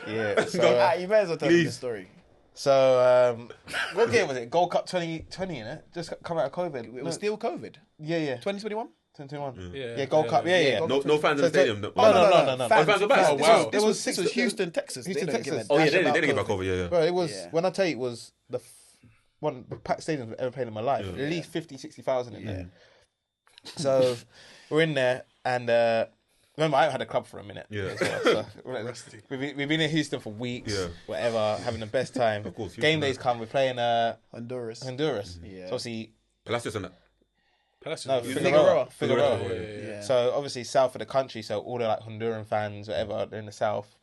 Yeah. So,
you may as well tell them the story.
So, what game was it? Gold Cup 2020, innit? Just come out of COVID.
It was still COVID.
Yeah.
2021?
2021. Yeah, Gold Cup. Yeah.
No fans in the stadium.
No.
Fans are back.
Oh, wow.
This was Houston, Texas.
Houston, Texas.
Oh, yeah, they didn't get back over, yeah.
Bro, it was, when I tell you, it was the one packed stadium I've ever played in my life. At least 50, 60,000 in there. So, we're in there, and remember, I had a club for a minute.
Yeah.
So, we've been in Houston for weeks, whatever, having the best time.
Of course.
Game days come, we're playing
Honduras.
Yeah. So, obviously...
Palacios and that.
No, Figueroa. Yeah. So obviously south of the country, so all the like Honduran fans, whatever, they're in the south.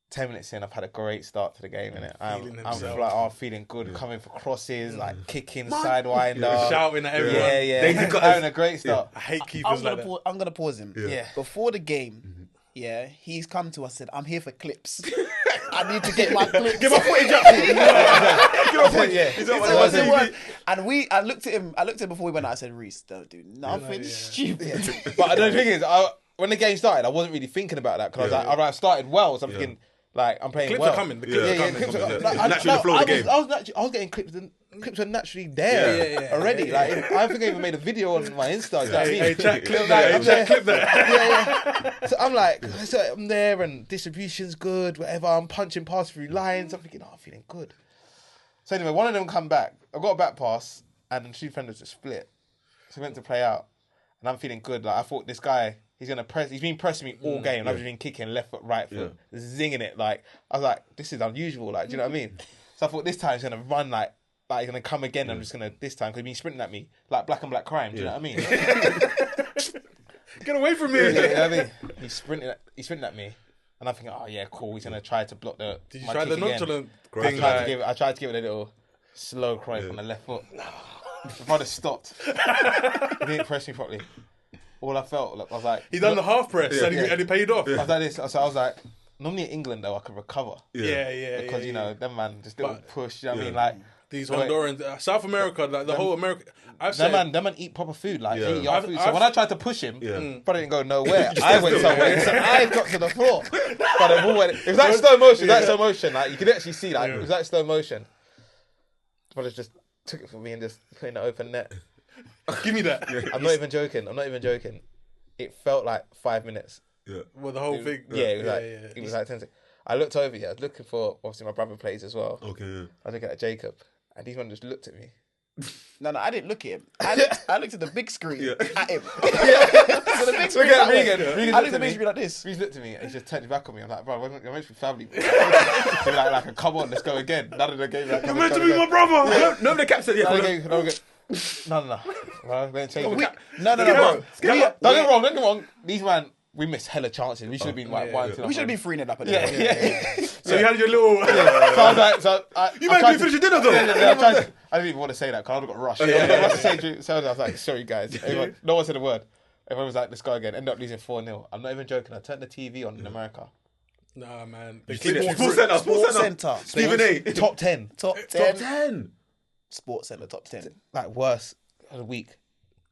10 minutes in, I've had a great start to the game, innit? I'm feeling good, coming for crosses, like kicking, sidewinder,
shouting at everyone.
Yeah. Having a great start.
I hate keepers like that.
I'm gonna pause him.
Yeah.
Before the game, he's come to us and said, "I'm here for clips. I need to get my clips.
Get my footage up."
And I looked at him before we went out. I said, "Reese, don't do nothing stupid."
But the thing is, when the game started, I wasn't really thinking about that because I started well, so I'm thinking like I'm playing
clips
well.
Are coming. The
clips are coming.
Naturally flow the game.
I was getting clips. Clips are naturally there already. Like I think I even made a video on my Insta.
Hey, chat, clip that.
So I'm like, I'm there and distribution's good, whatever. I'm punching past through lines. I'm thinking, I'm feeling good. So anyway, one of them come back. I got a back pass and the two defenders just split. So we went to play out. And I'm feeling good. Like I thought this guy, he's been pressing me all game. I've just been kicking left foot, right foot, zinging it. Like I was like, this is unusual. Like, do you know what I mean? So I thought this time he's gonna run like he's gonna come again. I'm just gonna this time because he's been sprinting at me like black and black crime. Do you know what I mean?
Get away from me!
You know what I mean? He's sprinting at me, and I'm thinking, oh yeah, cool. He's gonna try to block the.
Did you try the nonchalant thing?
I tried to give it a little slow cry on the left foot. If I'd have stopped, he didn't press me properly. All I felt, I was like,
he done the half press and he paid off.
I was like this, so I was like, normally in England though I could recover.
Yeah.
Because you know them man just little push. You know what I mean, like
these Hondurans, South America, like the whole America.
Them man eat proper food, like eat your food. So when I tried to push him, probably didn't go nowhere. I went somewhere. So I got to the floor. But it was like slow motion. That slow motion, like you could actually see, like it was like slow motion. But it just took it from me and just put in the open net.
Give me that.
I'm not even joking. It felt like 5 minutes.
Yeah.
Well, the whole thing.
It was like 10 seconds. I looked over here. I was looking for, obviously, my brother plays as well.
Okay. Yeah.
I was looking at Jacob, and these one just looked at me.
No, I didn't look at him. I looked at the big screen at him.
So the big screen. Look at Regan.
I looked at the big screen like this.
Regan looked at me and he just turned his back on me. I'm like, bro, you're meant to be family. Bro. They were like, come on, let's go again. None of the game. Like,
You're meant to be my brother. No, the cap said,
No. Well, we're changing.
No, bro.
Don't get me wrong. These man, we missed hella chances. We should have been like 1-2.
We should have been 3-0 up at
Yeah.
So you had your little.
So I was like,
You might be finishing dinner though.
I didn't even want to say that because I would have got rushed. I was to say, so I was like, sorry guys. No one said a word. Everyone was like, let's go again. Ended up losing 4-0. I'm not even joking. I turned the TV on in America.
Nah, man.
Sports Centre.
Stephen A.
Top 10.
Top 10. Sports Centre, top 10.
Like worst of the week.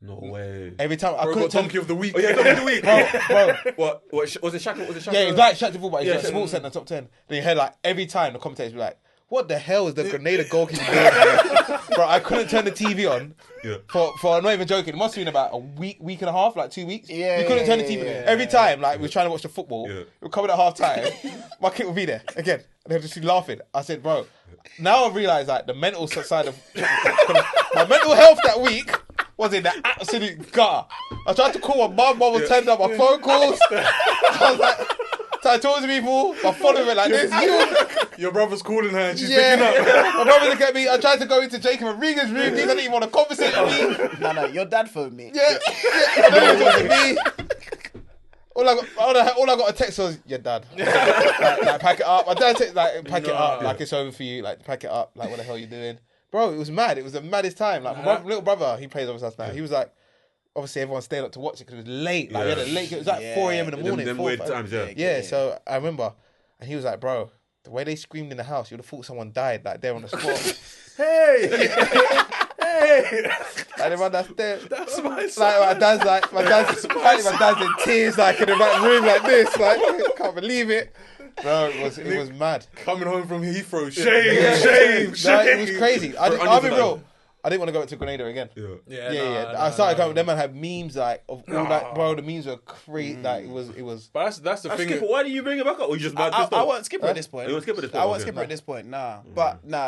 No way.
Every time I
Bro,
couldn't
got donkey of the week.
Oh yeah, donkey of the week.
bro.
What was it? Shaka?
Yeah, it's like Shaq Football, but it's like Sports Centre top 10. Then you heard like every time the commentators be like, "What the hell is the Grenada goalkeeper doing?" Bro, I couldn't turn the TV on.
Yeah.
For I'm not even joking. It must have been about a week and a half, like 2 weeks.
Yeah,
we couldn't turn the TV every time. Like we were trying to watch the football.
Yeah.
We were coming at half time. My kid would be there again, and they'd just be laughing. I said, "Bro, now I realise like the mental side of my mental health that week." Was in the absolute gutter. I tried to call my mum was turning up my phone calls. I was like, trying to talk to people, my phone went like this.
Your brother's calling her and she's picking up.
My brother looked at me. I tried to go into Jacob and Regan's room. He didn't even want to conversate with me.
No, your dad phoned me.
Yeah. I don't know what to me. All I got a text was your dad. like pack it up. My dad said like pack it up, like it's over for you. Like pack it up. Like what the hell are you doing? Bro, it was mad. It was the maddest time. Like my little brother, he plays over us now. He was like, obviously everyone stayed up to watch it because it was late. Like we had a late. It was like 4 a.m. in the morning.
Them weird times,
yeah. So I remember, and he was like, bro, the way they screamed in the house, you'd have thought someone died. Like there on the spot.
Hey.
Like everyone that's there.
That's my son.
Like my dad's in tears, like in the back room, like this. Like I can't believe it. Bro, it was mad.
Coming home from Heathrow, shame.
No, it was crazy. I'll be real. I didn't want to go to Grenada again.
Yeah.
I started going. Them man had memes like of all that. Bro, the memes were crazy. Like it was.
But that's the thing.
Why do you bring it back up? Or you just
I won't skip it at this point.
You won't skip it at this point.
I won't skip it at this point. Nah,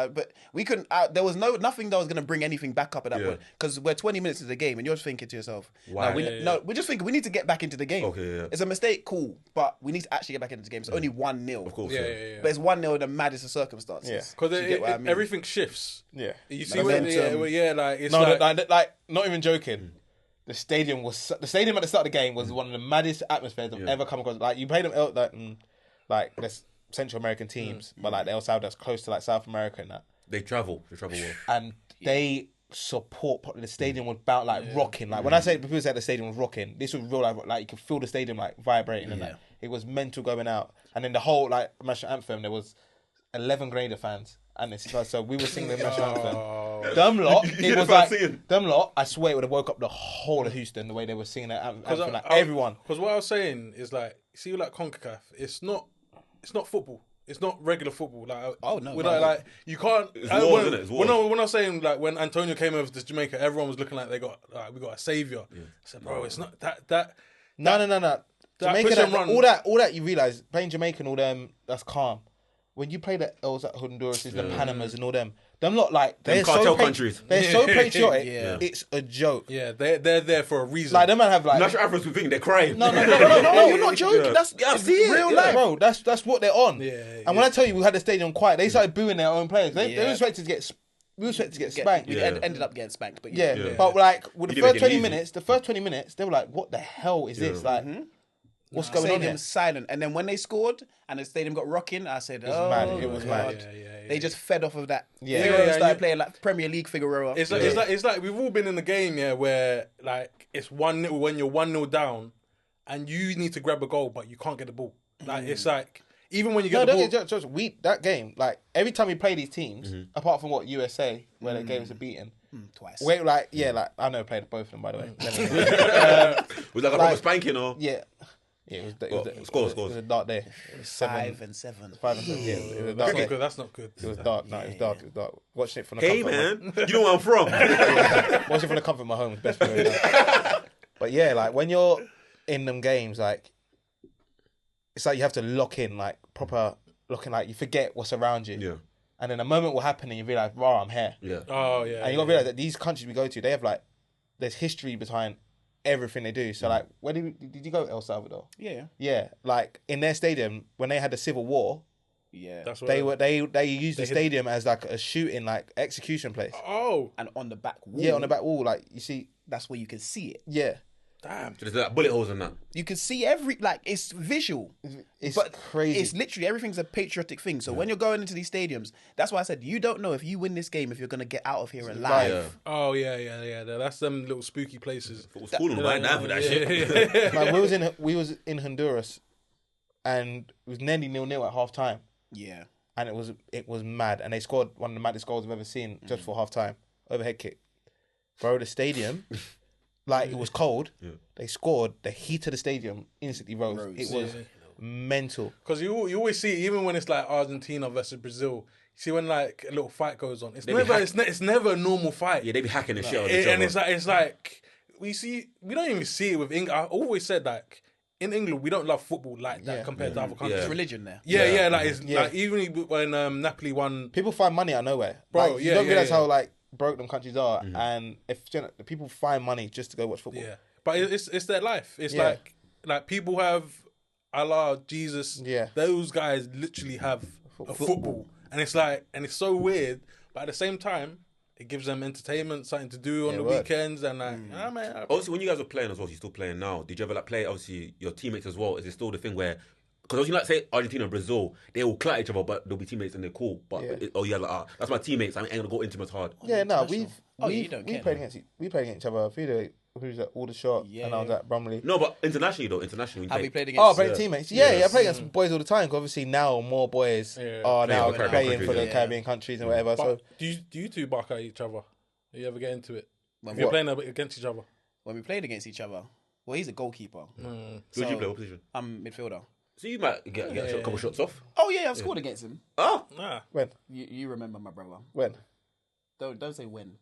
but we couldn't. There was nothing that was going to bring anything back up at that point because we're 20 minutes into the game and you're just thinking to yourself,
why?
we're just thinking we need to get back into the game.
Okay, yeah.
It's a mistake, cool, but we need to actually get back into the game. It's only 1-0.
Of course,
yeah.
But it's 1-0 in the maddest of circumstances.
Yeah.
Because
I mean?
everything shifts.
Yeah.
You see when like it's
like not even joking. The stadium at the start of the game was one of the maddest atmospheres I've ever come across. Like you played them like there's Central American teams, but like El Salvador's close to like South America and that.
They travel well.
And they support the stadium was about like rocking. Like when I say people say the stadium was rocking, this was real like you could feel the stadium like vibrating and that. It was mental going out. And then the whole like national anthem, there was 11 Grenada fans. And so we were singing the national anthem. Them lot, I swear it would have woke up the whole of Houston the way they were singing that anthem. Like everyone.
Because what I was saying is like, see, like CONCACAF, it's not football. It's not regular football. Like, like you can't.
It's wars, isn't it? It's wars.
When I was saying like when Antonio came over to Jamaica, everyone was looking like we got a savior. Yeah. I said, bro, it's not that.
No. Jamaica, all that you realise playing Jamaica and all them, that's calm. When you play the Els at Honduras, the Panamas and all them lot like they're
cartel countries.
They're so patriotic. It's a joke.
Yeah, they're there for a reason.
Like them man have like
national Africans who think they're crying.
No, you're not joking. That's
real life,
bro. That's what they're on.
And
when I tell you we had the stadium quiet, they started booing their own players. They were expected to get. We were expected to get spanked.
We ended up getting spanked, but
But like with the first 20 minutes, they were like, "What the hell is this?" Like. What's going on here?
Stadium was silent, and then when they scored and the stadium got rocking, I said,
It was mad.
They just fed off of that. Figueroa started playing like Premier League Figueroa.
It's like we've all been in the game, where like it's 1-0 when you're 1-0 down, and you need to grab a goal, but you can't get the ball. Like it's like Even when you get the ball,
that game, like every time we play these teams, apart from what USA, where the games are beaten,
twice.
Wait, like I know played both of them by the way.
Was that a proper spanking or?
Yeah. Yeah, it was
Scores.
It was a dark day.
It was 5 and 7.
5 and 7. Yeah, it was a dark
that's
day.
not good. That's not good.
It was dark. No, it was dark. It was dark. Watching it from the
Hey
comfort.
man, you know where I'm from.
Watching it from the comfort of my home is best for me. But yeah, like when you're in them games, like it's like you have to lock in, like proper locking. Like you forget what's around you.
Yeah.
And then a moment will happen, and you realize, "Wow, I'm here."
Yeah.
Oh yeah.
And you gotta realize that these countries we go to, they have like there's history behind everything they do. So like, where did you go? El Salvador.
Yeah.
Yeah, like in their stadium when they had the Civil War,
Yeah.
That's what
they used the stadium as like a shooting, like execution place.
Oh,
And on the back wall.
Yeah, on the back wall, like you see.
That's where you can see it.
Yeah,
damn.
So there's like bullet holes in that.
You can see it's visual.
it's
But
crazy.
it's literally everything's a patriotic thing. So when you're going into these stadiums, that's why I said you don't know if you win this game if you're gonna get out of here alive.
Yeah.
Oh yeah. That's them little spooky places.
It was cool right now for that shit.
Like we was in Honduras, and it was nearly 0-0 at half time,
Yeah.
and it was mad, and they scored one of the maddest goals I've ever seen just for half time, overhead kick, bro. The stadium, like it was cold.
Yeah.
They scored. The heat of the stadium instantly rose. It was mental.
Because you always see, even when it's like Argentina versus Brazil, you see when like a little fight goes on. It's never a normal fight.
Yeah, they be hacking the shit out of each other.
And it's like we don't even see it with England. I always said like in England we don't love football like that compared to other countries.
It's religion there.
Yeah, like it's like even when Napoli won.
People find money out of nowhere,
Bro,
like, you don't realize how like broke them countries are, and if the people find money just to go watch football.
Yeah, but it's their life. It's
Yeah.
like people have Allah, Jesus.
Yeah.
Those guys literally have a football, and it's like, and it's so weird, but at the same time, it gives them entertainment, something to do on the weekends, and like, man.
Obviously, when you guys were playing as well, you're still playing now. Did you ever like play, obviously, your teammates as well? Is it still the thing where, because obviously, like say Argentina and Brazil, they will clash each other, but they'll be teammates and they're cool. But like, that's my teammates. I ain't gonna go into them as hard.
Yeah, no,
you don't care,
played against each other. Who's at Aldershot, and I was at Bromley.
No, but internationally though,
Have we played against?
Oh, playing teammates. Yeah, I play against boys all the time. 'Cause obviously now more boys are now playing for the Caribbean countries and whatever. So
do you two bark at each other? Do you ever get into it?
When
You're playing against each other.
When we played against each other, well, he's a goalkeeper.
Who did you play? What position?
I'm midfielder.
So you might get a couple shots off.
Oh yeah, I've scored against him.
Oh,
Nah.
when
You remember my brother? Don't say when.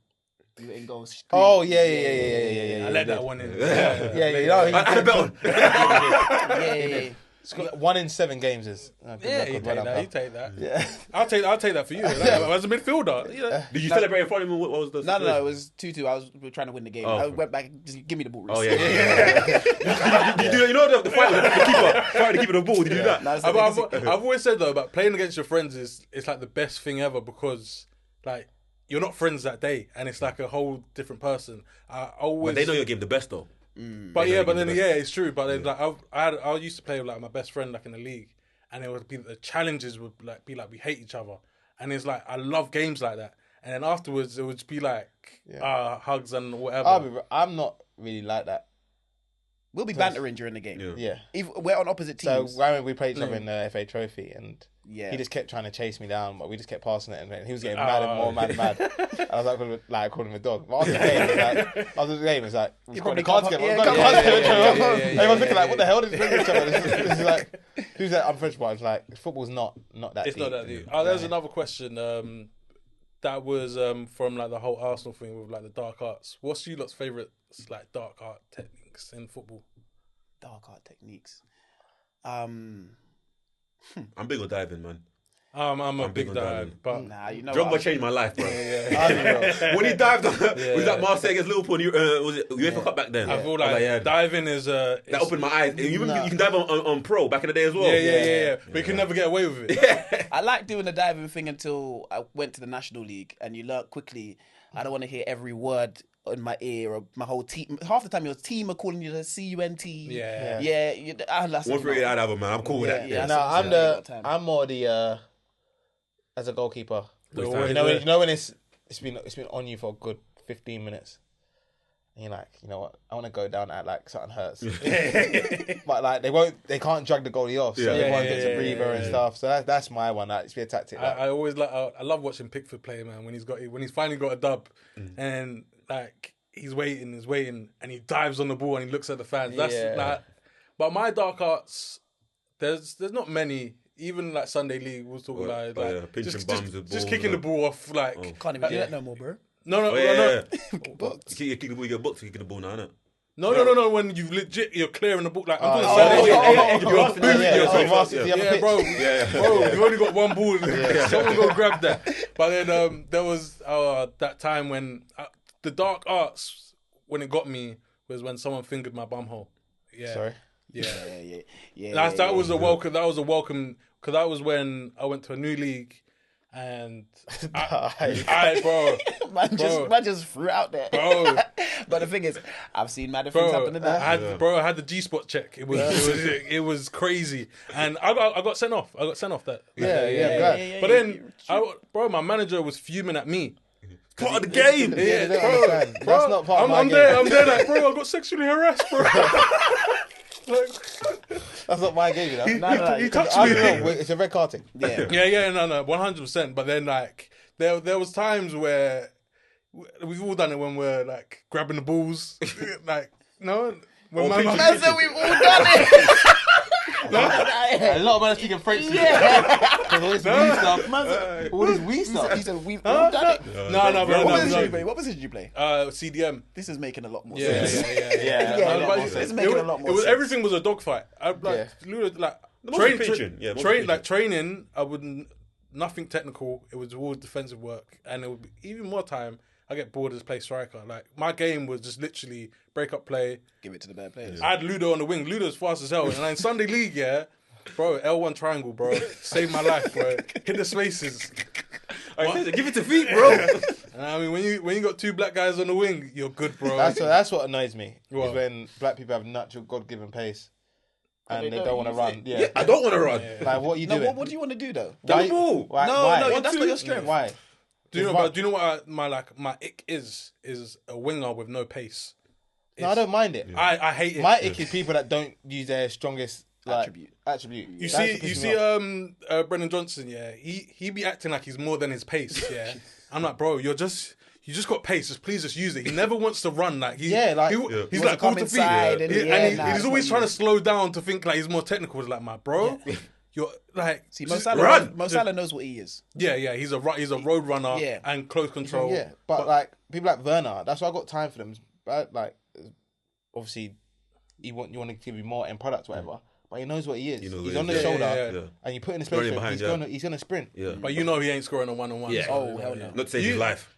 You in goals.
Oh yeah.
I let that one in.
Yeah.
I had a bet on.
Yeah.
1 in 7 games is.
Yeah, you take that.
Yeah.
I'll take that for you. As a midfielder.
Did you celebrate in front of him? What was the situation?
No, it was 2-2. I was trying to win the game. I went back, just give me the ball.
Oh yeah. Did you do that? You know the fight with the keeper, fight the keeper the ball. Did you do that?
No,
I've always said though about playing against your friends it's like the best thing ever because like you're not friends that day and it's like a whole different person.
But they know your game the best though.
But it's true. But then like I used to play with like my best friend like in the league, and it would be the challenges would like be like we hate each other, and it's like I love games like that. And then afterwards it would just be like hugs and whatever.
I'm not really like that.
We'll be bantering during the game.
Yeah.
We're on opposite teams.
So when we played each other in the FA Trophy, and
Yeah.
he just kept trying to chase me down, but we just kept passing it, and he was getting mad and more mad and mad. And I was like calling him a dog. But after the game, it's like, we've got the cards together. Everyone's looking like, what the hell did this bring each other? This is like, who's that? I'm French, but it's like, football's not that
It's
deep.
not that deep. There's another question. That was from like the whole Arsenal thing with like the dark arts. What's you lot's favourite like dark art techniques in football?
Dark art techniques.
I'm big on diving, man.
I'm a big dive, but
Nah, you know
Drogba
what?
changed my life, bro. When he dived, was that Marseille against Liverpool? Was it UEFA Cup back then?
I feel like diving is
that opened my eyes. You can dive on pro back in the day as well.
Yeah. But you can never get away with it.
I like doing the diving thing until I went to the National League, and you learn quickly. I don't want to hear every word in my ear or my whole team. Half the time your team are calling you the CUNT.
Yeah.
One for I'd have a man. I'm cool with that.
Yeah.
No, I'm more the as a goalkeeper. You know when it's been on you for a good 15 minutes, And you're like, you know what? I want to go down at like something hurts. But like they can't drag the goalie off, so everyone gets a breather and stuff. So that's my one. Like, it's be a tactic. Like.
I always I love watching Pickford play, man. When he's finally got a dub, and like he's waiting, and he dives on the ball and he looks at the fans. That's like. But my dark arts, there's not many. Even like Sunday League, was talking about it, like just kicking the ball off. Like
can't even do that no more, bro.
No.
You kick the ball, you get booked, you kick the ball now, innit?
No. When you're clearing the ball, like I'm doing Sunday. Bro. You've only got one ball. Someone go grab that. But then there was that time when the dark arts, when it got me, was when someone fingered my bum hole. Yeah.
Sorry.
Yeah. That was a welcome. That was a welcome, because that was when I went to a new league. And bro,
man just threw out there,
bro.
But the thing is, I've seen mad things happen in that.
I had the G-spot check. It was crazy, and I got sent off. That.
Yeah.
But then, my manager was fuming at me.
Part of the game.
Yeah, bro. That's not part of my game.
I'm there, like, bro, I got sexually harassed, bro.
That's not my game, you know.
No, he touched me.
It's a red card thing.
Yeah, no, 100%. But then, like, there was times where we've all done it when we're like grabbing the balls, like man
said we've all done it.
A lot of men are speaking French. All this wee stuff.
He said we've all done it.
No, bro.
What position did you play?
CDM.
This is making a lot more
sense.
Yeah. It's making a lot more sense.
Everything was a dogfight. Training. I wouldn't. Nothing technical. It was all defensive work, and it would be even more time. I get bored as play striker. Like, my game was just literally break up play.
Give it to the bad players.
I had Ludo on the wing. Ludo's fast as hell. And in Sunday League, bro, L1 triangle, bro. Saved my life, bro. Hit the spaces.
Give it to feet, bro.
I mean, when you got two black guys on the wing, you're good, bro.
That's what annoys me. Is when black people have natural God-given pace. And they don't want to run. Yeah,
I don't want to run.
Like, what are you doing?
What do you want to do, though?
Get the ball.
No, that's not your strength.
Why?
Do you know what my ick is a winger with no pace?
No, I don't mind it.
I hate it.
My ick is people that don't use their strongest attribute.
You see, Brendan Johnson. Yeah, he be acting like he's more than his pace. Yeah, I'm like, bro, you just got pace. Please just use it. He never wants to run. Like he's like cool to feet, and he's always trying to slow down to think like he's more technical. It's like, my bro. Yeah. You're like,
see, Mo Salah knows what he is.
Yeah, he's a road runner and close control.
Yeah, but like people like Werner, that's why I got time for them. But like, obviously, you want to give him more end product, whatever. But he knows what he is. He's on the shoulder, and you put in the space. He's gonna sprint.
Yeah. But he ain't scoring a 1-on-1.
Yeah.
Oh hell no.
Not to save his life.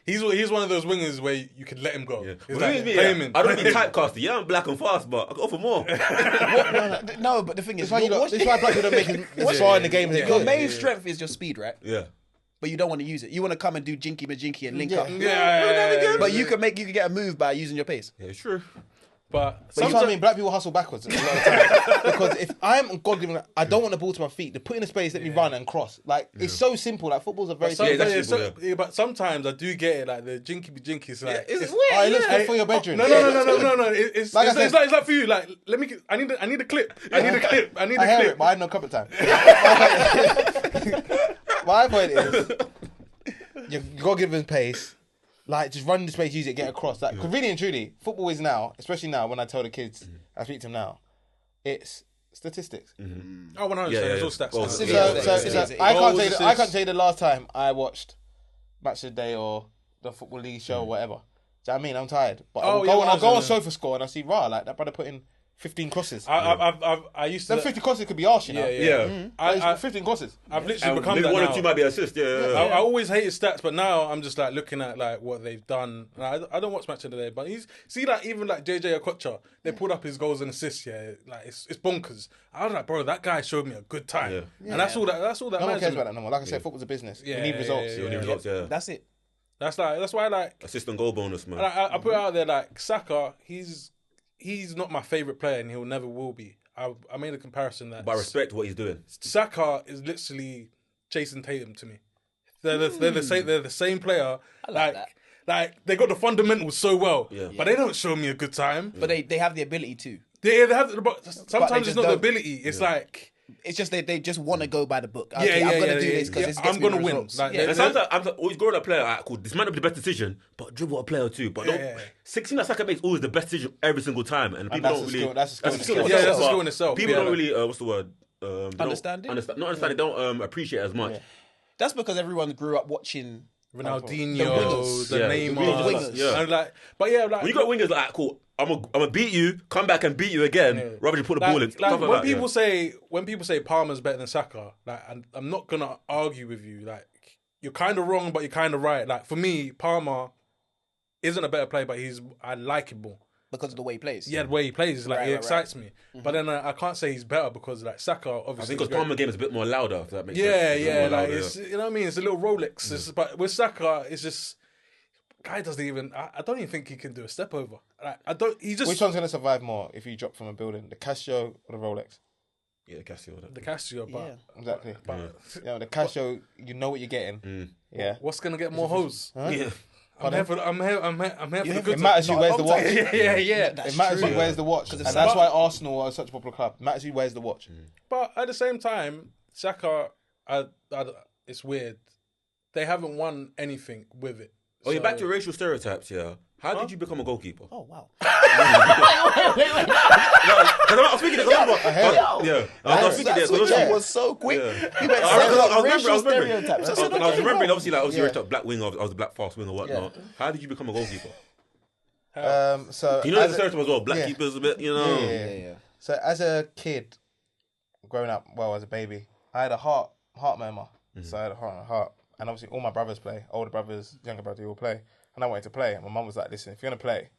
He's one of those wingers where you can let him go.
Yeah.
I
don't be typecasted. Yeah, I'm black and fast, but I go for more.
No, but the thing is,
this is why black people don't make as far in the game as they
Your main strength is your speed, right?
Yeah.
But you don't want to use it. You want to come and do jinky majinky and link up.
Yeah.
But you can get a move by using your pace.
Yeah, true.
But
you know what I mean? Black people hustle backwards a lot of times. Because if I'm God-given, I don't want the ball to my feet. To put in a space, let me run and cross. Like, it's so simple. Like, football's a very simple.
But sometimes I do get it. Like, the jinky is like...
It's weird. It looks good for your bedroom.
No. It's like for you. Like, I need a clip. I need a clip.
But I had no couple time. My point is, you've got to give them pace. Like, just run the space, use it, get across. Like, cause really and truly, football is now, especially now when I tell the kids, I speak to them now, it's statistics.
Mm-hmm. Oh, 100%. It's all stats.
So I can't tell you the last time I watched Match of the Day or the Football League show or whatever. Do you know what I mean? I'm tired. But I'll go on SofaScore and I see, like, that brother put in 15 crosses.
I used to...
Them 50 crosses could be harsh, you know?
Yeah.
15 crosses.
I've literally become that
one
now.
or two might be assist,
I always hated stats, but now I'm just like looking at like what they've done. I don't watch Match of the Day, but even like JJ Okocha, they pulled up his goals and assists, like it's bonkers. I was like, bro, that guy showed me a good time. And that's all that
no one cares about that no more. Like I said, football's a business. We need results.
That's it.
That's why like
assist and goal bonus, man.
I put it out there like Saka, he's not my favourite player and he'll never will be. I made a comparison that...
But I respect what he's doing.
Saka is literally Jayson Tatum to me. They're the same player.
I like
Like, they got the fundamentals so well, but they don't show me a good time.
But they have the ability to.
They have, but sometimes it's not the ability. It's like...
It's just they just want to go by the book.
Okay,
I'm going to do this because
I'm going to win.
And sometimes I'm always going to a player, all right, cool, this might not be the best decision, but dribble a player or two. But 16 that Saka makes always the best decision every single time. And people don't really...
That's a skill
Yeah, that's a skill in itself.
People don't really, what's the word?
Understand it?
Not understand it, don't appreciate it as much.
Yeah. That's because everyone grew up watching...
Ronaldinho, the Neymar.
Wingers.
But
when you got wingers like, cool, I'm gonna beat you, come back and beat you again, rather than put the ball in.
When people say Palmer's better than Saka, like, I'm not gonna argue with you. Like, you're kind of wrong, but you're kind of right. Like, for me, Palmer isn't a better player, but I like him more.
Because of the way he plays.
Yeah, the way he plays, like, it excites me. Mm-hmm. But then I can't say he's better because, like, Saka obviously...
I think because Palmer's game is a bit more louder, if that makes sense.
Yeah, like, it's, you know what I mean? It's a little Rolex. But with Saka, it's just... Guy doesn't even... I don't even think he can do a step over. Like,
Which one's going to survive more if you drop from a building? The Casio or the Rolex?
Yeah, the Casio.
The Casio, but...
Yeah. Exactly. The Casio, you know what you're getting. Yeah.
What's going to get more hoes?
Huh?
Yeah. I'm here for the good.
It matters who wears the watch.
Yeah.
It matters who wears the watch, and that's why Arsenal are such a popular club. It matters who wears the watch.
But at the same time, Saka, it's weird. They haven't won anything with it.
Oh, you're back to racial stereotypes, yeah. How did you become a goalkeeper?
Oh, wow.
Wait. No, I was thinking this. I was thinking this.
That was so quick. You went
I
racial
was
stereotypes.
I was remembering, obviously, you were a black winger, I was a black fast winger, whatnot. How did you become a goalkeeper?
So
you know the stereotype as well, black keepers a bit, you know.
Yeah. So as a kid, growing up, as a baby, I had a heart murmur. So I had a heart. And obviously all my brothers play, older brothers, younger brothers, they all play. And I wanted to play. And my mum was like, listen, if you're going to play,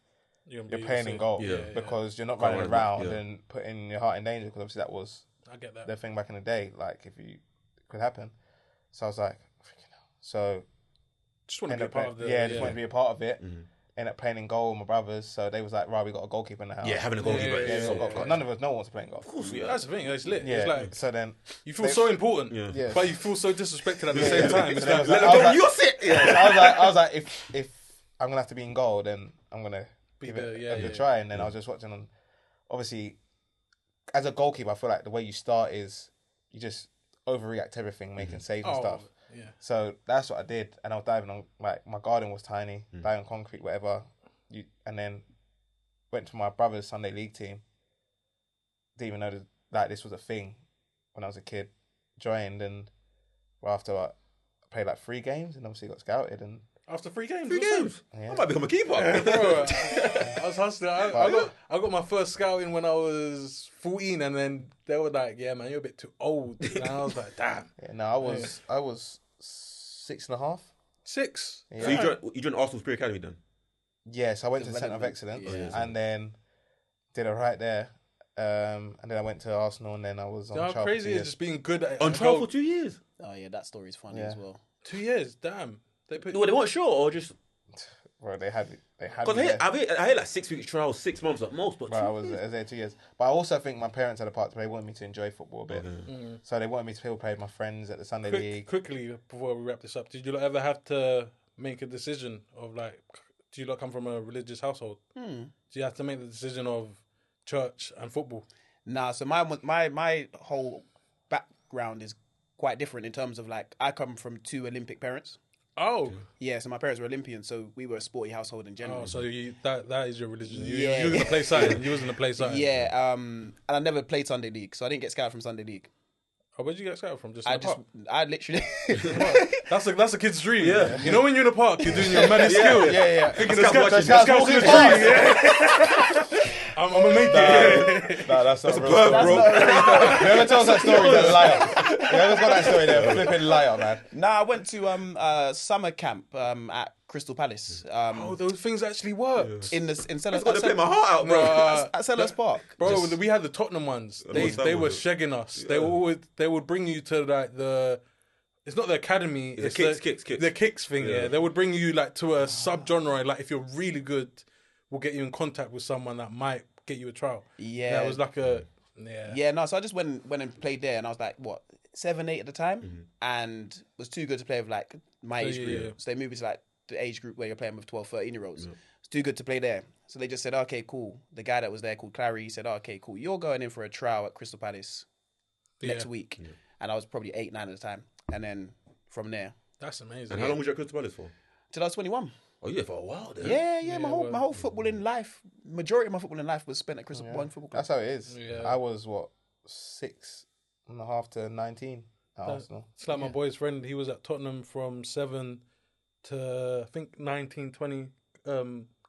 you're playing in goal. Because you're not running around and putting your heart in danger. Because obviously that was the thing back in the day. Like, if it could happen. So I was like, freaking hell. So...
Just want to be a part of it.
Just wanted to be a part of it. Ended up playing in goal with my brothers. So they was like, right, we got a goalkeeper in the house.
Yeah, having a goalkeeper.
None of us, no one wants to play in goal.
Of course,
That's the thing, it's lit.
Yeah.
It's like,
so then...
You feel so important, but you feel so disrespected at the same time. It's
like,
you're sick!
I was like, if I'm going to have to be in goal, then I'm going to give it a try. And then I was just watching on... Obviously, as a goalkeeper, I feel like the way you start is you just overreact to everything, making saves and stuff.
Yeah.
So that's what I did. And I was diving on... Like, my garden was tiny, diving on concrete, whatever... And then went to my brother's Sunday league team. Didn't even know that this was a thing when I was a kid. Joined, and after I played like 3 games, and obviously got scouted. And
after 3 games,
I might become a keeper.
Bro, I was hustling. I got my first scouting when I was 14, and then they were like, "Yeah, man, you're a bit too old." And I was like, "Damn."
Yeah, no, I was 6.5.
6.
Yeah. So you joined Arsenal's pre-academy then?
Yes, I went to Centre of Excellence and then did alright there. And then I went to Arsenal and then I was on trial.
How crazy is just being good at
on trial for 2 years?
Oh yeah, that story's funny as well.
2 years, damn.
They weren't sure or just...
Well, they had.
Because I had like 6 weeks trial, 6 months at most. But
I was there 2 years. But I also think my parents had a part to play. They wanted me to enjoy football a bit. So they wanted me to play with my friends at the Sunday league.
Quickly, before we wrap this up, did you ever have to make a decision of like... Do you come from a religious household? Do you have to make the decision of church and football?
Nah, so my whole background is quite different in terms of like I come from 2 Olympic parents.
Oh.
Yeah, so my parents were Olympians, so we were a sporty household in general.
Oh, so that is your religion. You were going to play something. You wasn't going to play something.
Yeah, and I never played Sunday League, so I didn't get scouted from Sunday League.
Oh, where'd you get scouted from?
I literally...
That's a kid's dream. Yeah. You know when you're in the park, you're doing your mad skill.
Yeah.
Thinking the scouts in the street. I'm going to make it.
No, that's a perv, bro. Whoever tells that story is a liar. Whoever's got that story, they're a flipping liar, man.
Nah, I went to summer camp at Crystal Palace.
Those things actually worked.
In Selhurst.
I've got to play my heart out, bro.
At Selhurst Park.
Bro, we had the Tottenham ones. They were shagging us. Yeah. They would bring you to like the... It's not the academy.
It's kicks.
The kicks thing, yeah. They would bring you like to a sub-genre. Like if you're really good, we'll get you in contact with someone that might get you a trial. Yeah. That was like a...
Yeah, no, so I just went and played there and I was like, 7, 8 at the time? And was too good to play with like my age group. So they moved me to like the age group where you're playing with 12, 13-year-olds. It's too good to play there. So they just said, okay, cool. The guy that was there called Clary, he said, okay, cool. You're going in for a trial at Crystal Palace next week. Yeah. And I was probably 8, 9 at the time. And then from there.
That's amazing.
And how long was you at Crystal Palace for?
Till I was 21.
Oh, yeah, for a while then.
Yeah. My whole footballing life, majority of my footballing life was spent at Crystal Palace Football Club.
That's how it is. Yeah. I was, 6.5 to 19 at Arsenal.
It's like my boy's friend. He was at Tottenham from 7 to, I think, 19, 20,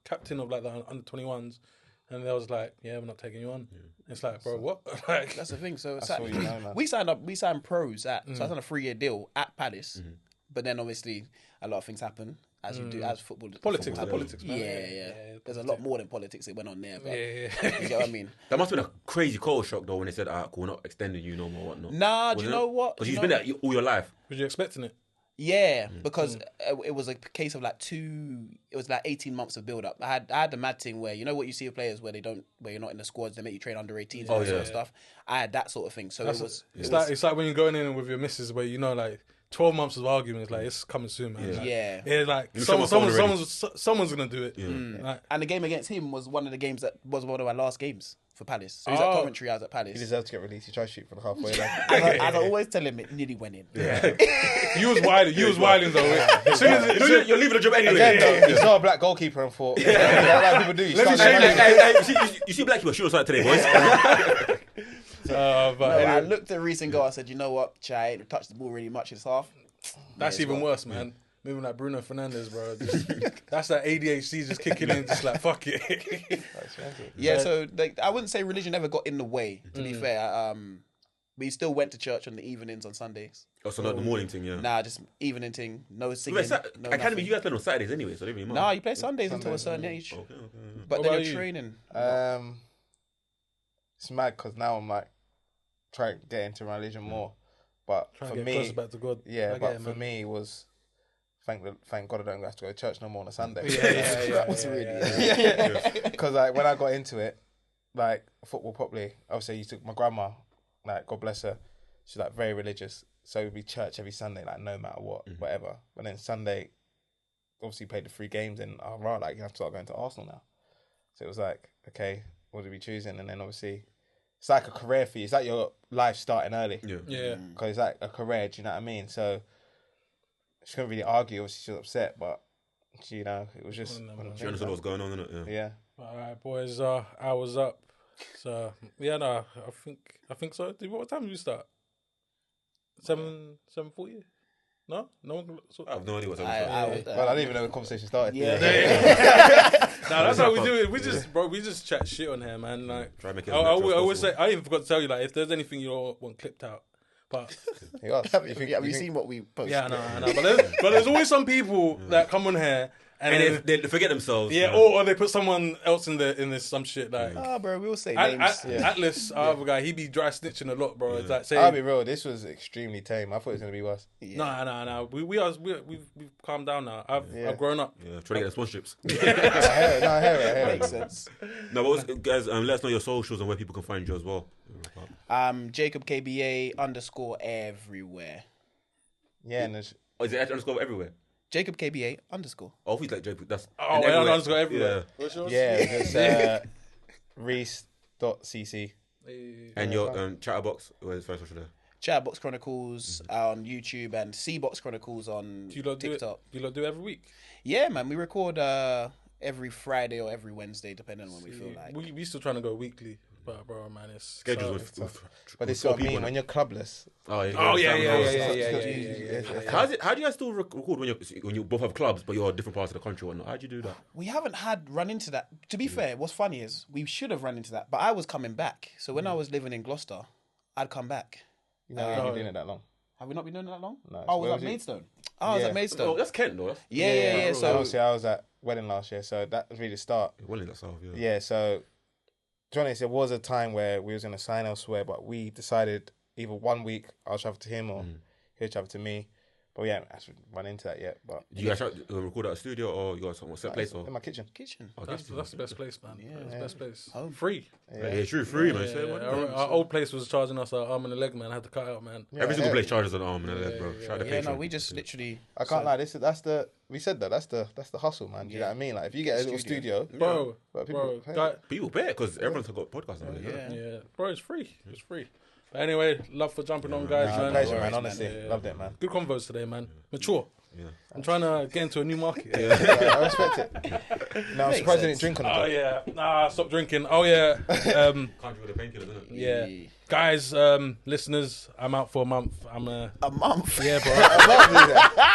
captain of like the under 21s. And they was like, yeah, we're not taking you on. Yeah. It's like, bro, what? Like,
that's the thing. So we signed pros so I signed a 3-year deal at Palace. Mm-hmm. But then obviously a lot of things happen as you do as football.
Politics,
man. Yeah. There's a lot more than politics that went on there. But you get what I mean?
That must have been a crazy culture shock though when they said, cool, we're not extending you no more, whatnot.
Nah, do you know what?
Because you've been there all your life.
Was you expecting it?
Yeah, because it was a case of like 18 months of build up. I had the mad thing where, you know what you see with players where you're not in the squads, they make you train under 18s and that sort of stuff. I had that sort of thing. So
it's like when you're going in with your missus where you know like 12 months of arguments, like it's coming soon, man.
Yeah.
Like someone's gonna do it.
Yeah. Like, and the game against him was one of our last games for Palace. So he's at Coventry, I was at Palace.
He deserved to get released. He tried to shoot for the halfway line.
As I always tell him, it nearly went in.
Yeah. You was wilding though. As soon as
you're leaving the job anyway.
Again, you saw a black goalkeeper and thought, like people do.
You see black people shoot aside today, boys.
I looked at Reece and goal. I said, you know what, Chai, I ain't touched the ball really much this half.
That's even worse, man. Moving like Bruno Fernandes, bro. That's that ADHD just kicking in, just like fuck it.
So like, I wouldn't say religion ever got in the way. To be fair, we still went to church on the evenings on Sundays.
Oh, so not the morning thing, yeah.
Nah, just evening thing. No singing.
No Academy, you guys play on Saturdays anyway, so they don't even
Nah, you play Sundays until a certain age. Okay. But then you're training.
It's mad because now I'm like trying to get into religion more, but for me,
closer back to God.
Yeah, but for me it was thank God I don't have to go to church no more on a Sunday.
That was really
because like when I got into it, like football properly, obviously I used to, my grandma, like God bless her, she's like very religious, so it'd be church every Sunday, like no matter what, whatever. But then Sunday, obviously played the 3 games, and like you have to start going to Arsenal now. So it was like, okay, what are we choosing? And then obviously, it's like a career for you. It's like your life starting early.
Yeah.
Because it's like a career, do you know what I mean? So she couldn't really argue. Obviously, she was upset, but you know, it was just.
She understood what was going on, innit?
Yeah.
All right, boys. Hours up. So I think so. What time did we start? 7:40. No one.
I have no idea what time
we started. Well, I didn't even know the conversation started.
Yeah. That's how we do it. We just chat shit on here, man. Like,
try to make it
I always say, I even forgot to tell you, like, if there's anything you want clipped out, but
have you seen what we post?
Yeah, I know. But there's always some people that come on here.
And they forget themselves.
Yeah, or they put someone else in this some shit like.
Bro, we'll say names.
Atlas, our other guy, he be dry snitching a lot, bro. It's like saying,
I'll be real. This was extremely tame. I thought it was gonna be worse.
No. We've calmed down now. I've grown up.
Yeah, trying to get the sponsorships.
I hear it.
Makes sense.
No, but guys, let us know your socials and where people can find you as well.
Jacob KBA _ everywhere.
Yeah, and
is it _ everywhere?
Jacob KBA _
Oh, he's like Jacob. That's
underscore everywhere.
What's yours? Yeah, it's Reece.cc.
And your chatterbox, where's the first social there?
Chatterbox Chronicles on YouTube and Cbox Chronicles on TikTok.
Do you lot do it every week?
Yeah, man. We record every Friday or every Wednesday, depending on when we feel like.
We still trying to go weekly. But bro, man, it's
schedules
but this is what I mean when you're clubless.
Yeah.
How do you guys still record when you both have clubs but you're different parts of the country or whatnot? How do you do that?
We haven't run into that. To be fair, what's funny is we should have run into that, but I was coming back. So when I was living in Gloucester, I'd come back.
You know, we've been doing it that long.
Have we not been doing it that long?
No.
Was that Maidstone? I was at Maidstone.
Oh, that's Kent though.
Yeah. So
obviously I was at Wedding last year, so that was really the start.
Wedding that's off,
yeah. So to be honest, there was a time where we was going to sign elsewhere, but we decided either one week I'll travel to him or he'll travel to me. But we haven't actually run into that yet. But
Do you guys record at a studio or you got some set place? Or?
in my kitchen.
Oh,
That's the best place, man.
Yeah.
That's the best place.
Home.
Free.
Yeah, true, free, man.
Our old place was charging us our arm and a leg, man. I had to cut out, man.
Every single place charges an arm and a leg, bro. Shout out to
Yeah, no,
Patreon.
we just literally.
I can't lie. We said that's the hustle, man. Do you know what I mean? Like if you get a little studio,
Bro,
People pay because everyone's got podcasts now.
Yeah.
Bro, it's free. It's free. But anyway, love for jumping on, guys, man.
pleasure, man. Honestly, loved it, man.
Good convos today, man. Mature.
Yeah.
I'm trying to get into a new market.
I respect it. No, I'm surprised I didn't drink on the
Oh
job.
yeah. Nah, stop drinking. Oh yeah.
Can't drink with the painkillers, isn't it?
Yeah. Guys, listeners, I'm out for a month.
A month.
Yeah, bro.
I love you there.